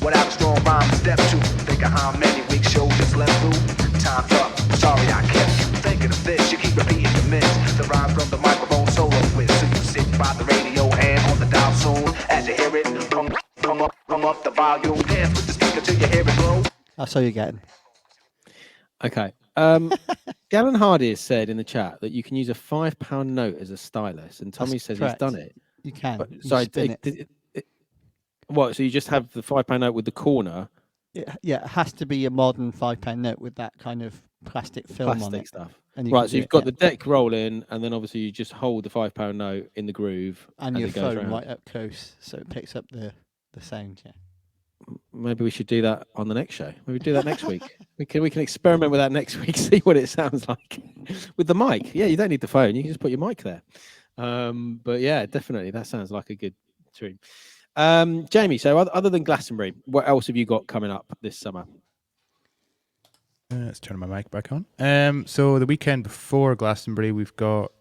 without a strong rhyme to step to. Think of how many weeks shows just left through. Time's up. Sorry I kept you thinking of this. You keep repeating the miss. The rhyme from the microphone solo with. So you sit by the radio and on the dial soon. As you hear it, come up the volume. Dance with the speaker till you hear it blow. That's all you're getting. Okay. Gavin Hardy has said in the chat that you can use a £5 note as a stylus, and Tommy says correct. he's done it. You can. But, You sorry, spin what? So you just have the £5 note with the corner it has to be a modern £5 note with that kind of plastic film on it. stuff. And you Right, can so do you've it, got yeah. the deck roll in, and then obviously you just hold the £5 note in the groove, and as your it goes phone round. right up close, so it picks up the sound. Yeah. Maybe we should do that on the next show. Maybe do that next week. We can experiment with that next week. See what it sounds like with the mic. Yeah, you don't need the phone. You can just put your mic there. But yeah, definitely that sounds like a good tune. Jamie, so other than Glastonbury, what else have you got coming up this summer? Let's turn my mic back on. So the weekend before Glastonbury, we've got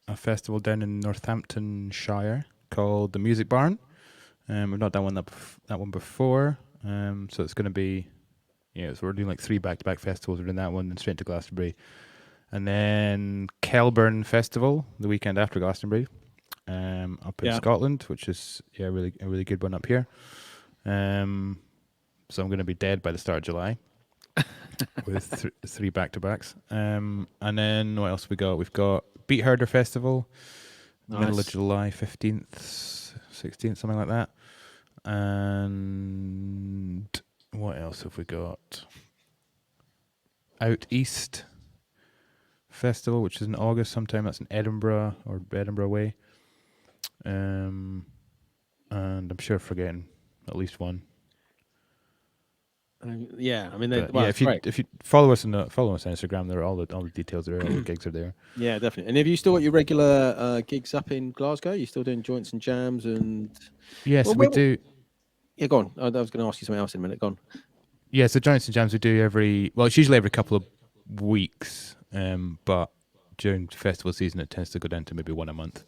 a festival down in Northamptonshire called the Music Barn. We've not done that one before, so it's going to be, so we're doing like 3 back-to-back festivals. We're doing that one, then straight to Glastonbury, and then Kelburn Festival the weekend after Glastonbury, up in Scotland, which is a really good one up here. So I'm going to be dead by the start of July with 3 back-to-backs. And then what else have we got? We've got Beat Herder Festival, middle of July, 15th. 16th, something like that. And what else have we got? Out East Festival, which is in August sometime. That's in Edinburgh or Edinburgh way. And I'm sure forgetting at least one. Yeah, I mean, But well, yeah, if you follow us on Instagram, there are all the details there, all the gigs are there. Yeah, definitely. And have you still got your regular gigs up in Glasgow? You still doing joints and jams and? Yes, we do. Yeah, go on. I was going to ask you something else in a minute. Go on. Yeah, so joints and jams we do it's usually every couple of weeks, but during festival season it tends to go down to maybe one a month.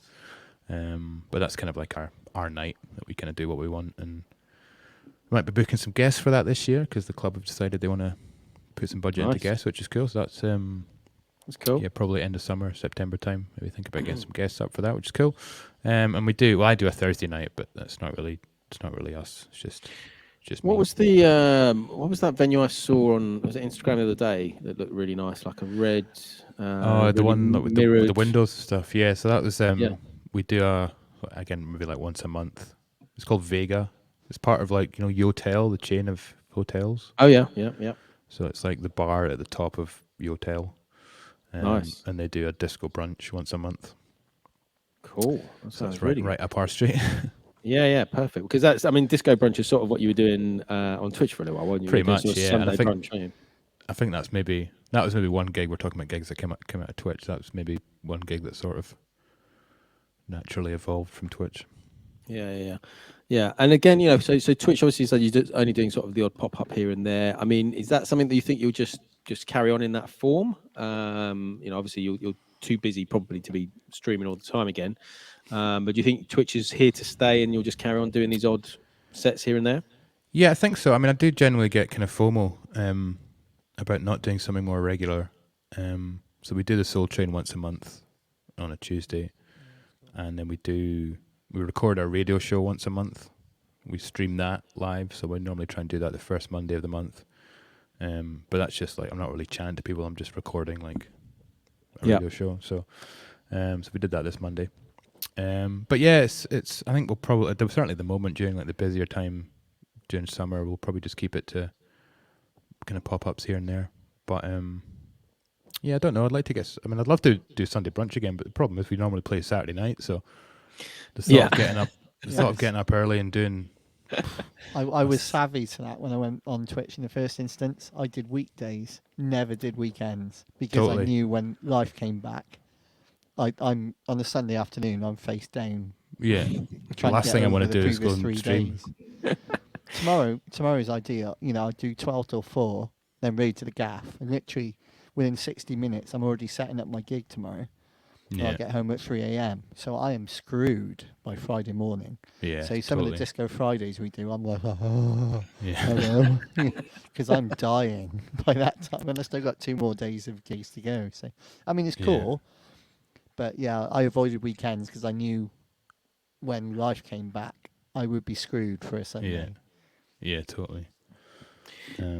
But that's kind of like our night that we kind of do what we want, and we might be booking some guests for that this year because the club have decided they want to put some budget into guests, which is cool. So that's cool. Yeah, probably end of summer, September time. Maybe think about getting some guests up for that, which is cool. And we do. Well, I do a Thursday night, but that's not really. It's not really us. It's just. What me. was the what was that venue I saw on Instagram the other day that looked really nice, like a red? The really one with mirrored. the windows stuff. Yeah, so that was we do again maybe like once a month. It's called Vega. It's part of like Yotel, the chain of hotels. Oh yeah. So it's like the bar at the top of Yotel. Nice. And they do a disco brunch once a month. Cool. So that's right up our street. Yeah, perfect. Because that's, I mean, disco brunch is sort of what you were doing on Twitch for a little while, weren't you? Pretty much, sort of yeah. Sunday And brunch, weren't you? I think that was maybe one gig. We're talking about gigs that came out of Twitch. That was maybe one gig that sort of naturally evolved from Twitch. Yeah. And again, so Twitch obviously said you're only doing sort of the odd pop up here and there. I mean, is that something that you think you'll just carry on in that form? Obviously you're too busy probably to be streaming all the time again. But do you think Twitch is here to stay and you'll just carry on doing these odd sets here and there? Yeah, I think so. I mean, I do generally get kind of FOMO about not doing something more regular. So we do the Soul Train once a month on a Tuesday, and then we record our radio show once a month. We stream that live, so we normally try and do that the first Monday of the month. But that's just like I'm not really chatting to people. I'm just recording like a radio show. So we did that this Monday. But yeah, it's. I think we'll probably certainly at the moment during like the busier time during summer, we'll probably just keep it to kind of pop ups here and there. But yeah, I don't know. I'd like to get. I mean, I'd love to do Sunday brunch again, but the problem is we normally play Saturday night, so the thought of getting up early and doing. I was savvy to that when I went on Twitch in the first instance. I did weekdays, never did weekends, because I knew when life came back. I'm on a Sunday afternoon. I'm face down. Yeah, the last thing I want to do is go and stream. Tomorrow's ideal. I do 12 till 4, then ready to the gaff, and literally within 60 minutes, I'm already setting up my gig tomorrow. Yeah. I get home at 3 a.m. So I am screwed by Friday morning. Yeah, so some of the Disco Fridays we do, I'm like, yeah, because I'm dying by that time, and I still got 2 more days of gigs to go. So I mean, it's cool. Yeah. But yeah, I avoided weekends because I knew when life came back, I would be screwed for a Sunday. Yeah, totally.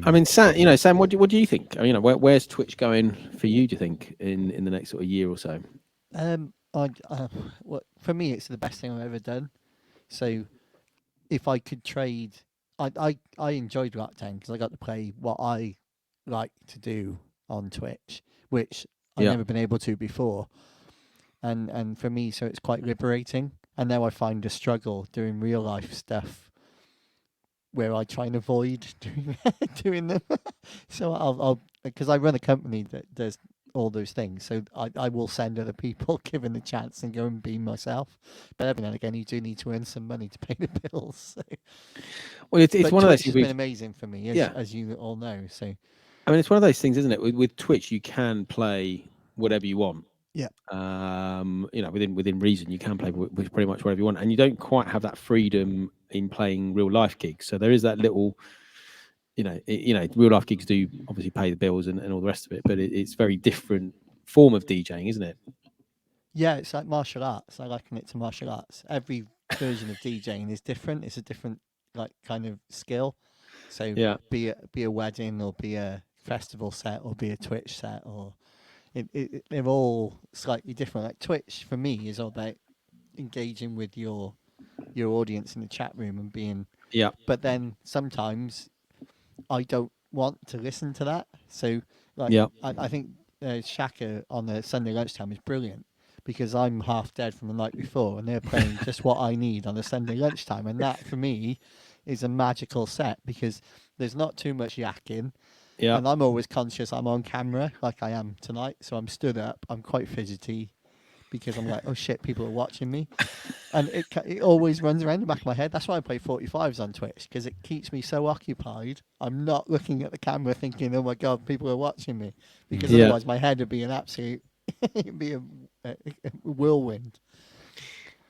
I mean, Sam, what do you think? I mean, where's Twitch going for you? Do you think in the next sort of year or so? For me, it's the best thing I've ever done. So, if I could trade, I enjoyed lockdown because I got to play what I like to do on Twitch, which I've never been able to before. And for me, so it's quite liberating. And now I find a struggle doing real life stuff where I try and avoid doing them. So I'll because I run a company that does all those things. So I will send other people given the chance and go and be myself. But every now and again, you do need to earn some money to pay the bills. So. Well, it's one of those things. It's been amazing for me, as you all know. So, I mean, it's one of those things, isn't it? With Twitch, you can play whatever you want. Yeah. Within reason, you can play with pretty much whatever you want, and you don't quite have that freedom in playing real life gigs. So there is that little, real life gigs do obviously pay the bills and all the rest of it, but it's very different form of DJing, isn't it? Yeah, it's like martial arts. I liken it to martial arts. Every version of DJing is different. It's a different kind of skill. So be a wedding or be a festival set or be a Twitch set or. They're all slightly different. Like Twitch for me is all about engaging with your audience in the chat room and being. Yeah. But then sometimes I don't want to listen to that. So I think Shaka on the Sunday lunchtime is brilliant because I'm half dead from the night before, and they're playing just what I need on the Sunday lunchtime, and that for me is a magical set because there's not too much yakking. Yeah. And I'm always conscious I'm on camera, like I am tonight. So I'm stood up. I'm quite fidgety because I'm like, oh shit, people are watching me. And it always runs around the back of my head. That's why I play 45s on Twitch, because it keeps me so occupied. I'm not looking at the camera thinking, oh my God, people are watching me. Because otherwise my head would be an absolute, it'd be a whirlwind.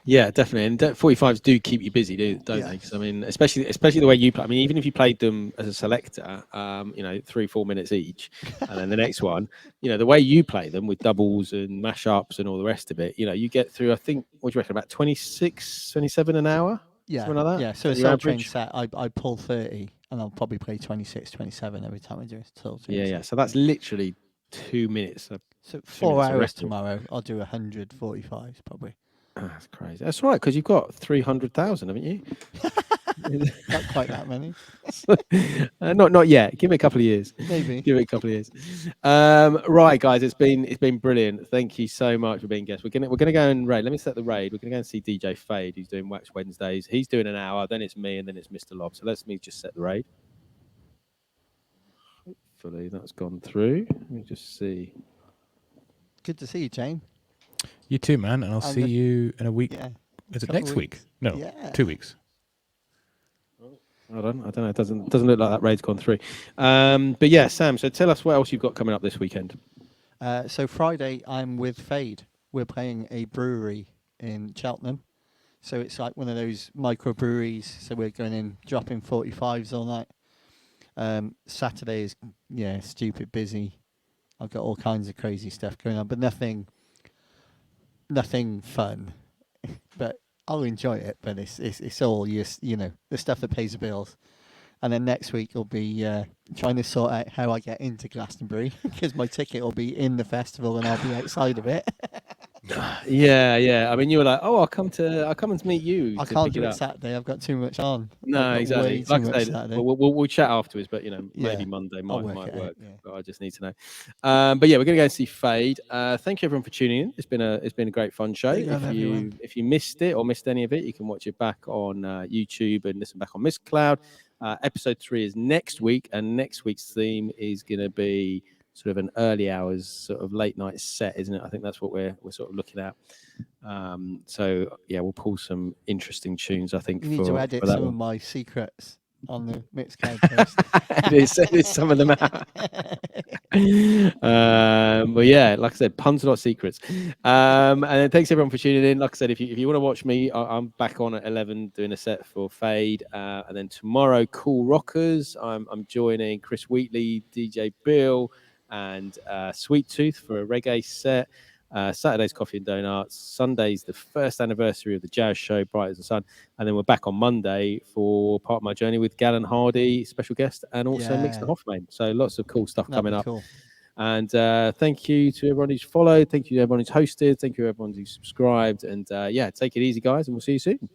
Yeah, definitely. And 45s do keep you busy, don't they? Because I mean, especially the way you play. I mean, even if you played them as a selector, 3-4 minutes each, and then the next one, the way you play them with doubles and mashups and all the rest of it, you get through. I think, what do you reckon, about 26, 27 an hour? Yeah, something like that. Yeah. So a Soul Train set, I pull 30, and I'll probably play 26, 27 every time I do a Soul Train. Yeah. So that's literally 2 minutes. So 4 hours tomorrow. I'll do 145s probably. That's crazy. That's right, because you've got 300,000, haven't you? Not quite that many. Not yet. Give it a couple of years. Maybe. Give it a couple of years. Right, guys. It's been brilliant. Thank you so much for being guests. We're gonna go and raid. Let me set the raid. We're gonna go and see DJ Fade, who's doing Wax Wednesdays. He's doing an hour. Then it's me, and then it's Mr. Lob. So let me just set the raid. Hopefully that's gone through. Let me just see. Good to see you, Jane. You too, man. And I'll see you in a week. Yeah. Is it next week? No, 2 weeks. I don't know. It doesn't look like that raid's gone through. But yeah, Sam. So tell us what else you've got coming up this weekend. So Friday, I'm with Fade. We're playing a brewery in Cheltenham. So it's like one of those microbreweries. So we're going in, dropping 45s all night. Saturday is stupid busy. I've got all kinds of crazy stuff going on, but nothing fun. But I'll enjoy it. But it's all the stuff that pays the bills. And then next week will be trying to sort out how I get into Glastonbury because my ticket will be in the festival and I'll be outside of it. Yeah. I mean, you were like, "Oh, I'll come and meet you." I can't do it Saturday. I've got too much on. No, exactly. Like I said, we'll chat afterwards, but maybe Monday might work. But I just need to know. But yeah, we're gonna go and see Fade. Thank you everyone for tuning in. It's been a great fun show. If you missed it or missed any of it, you can watch it back on YouTube and listen back on Miss Cloud. Episode 3 is next week, and next week's theme is going to be sort of an early hours, sort of late night set, isn't it? I think that's what we're sort of looking at. So yeah, we'll pull some interesting tunes. I think you need to edit some of my secrets on the Mixed Cloud post. Edit some of them out. But yeah, like I said, puns are not secrets. And then thanks everyone for tuning in. Like I said, if you want to watch me, I'm back on at 11 doing a set for Fade. And then tomorrow, Cool Rockers. I'm joining Chris Wheatley, DJ Bill, and Sweet Tooth for a reggae set. Saturday's Coffee and Donuts. Sunday's the first anniversary of the jazz show, Bright as the Sun. And then we're back on Monday for Part of My Journey with Gallon Hardy, special guest, and also Mix the Hoffman. So lots of cool stuff coming up. Cool. And thank you to everyone who's followed. Thank you to everyone who's hosted. Thank you to everyone who's subscribed. And take it easy, guys, and we'll see you soon.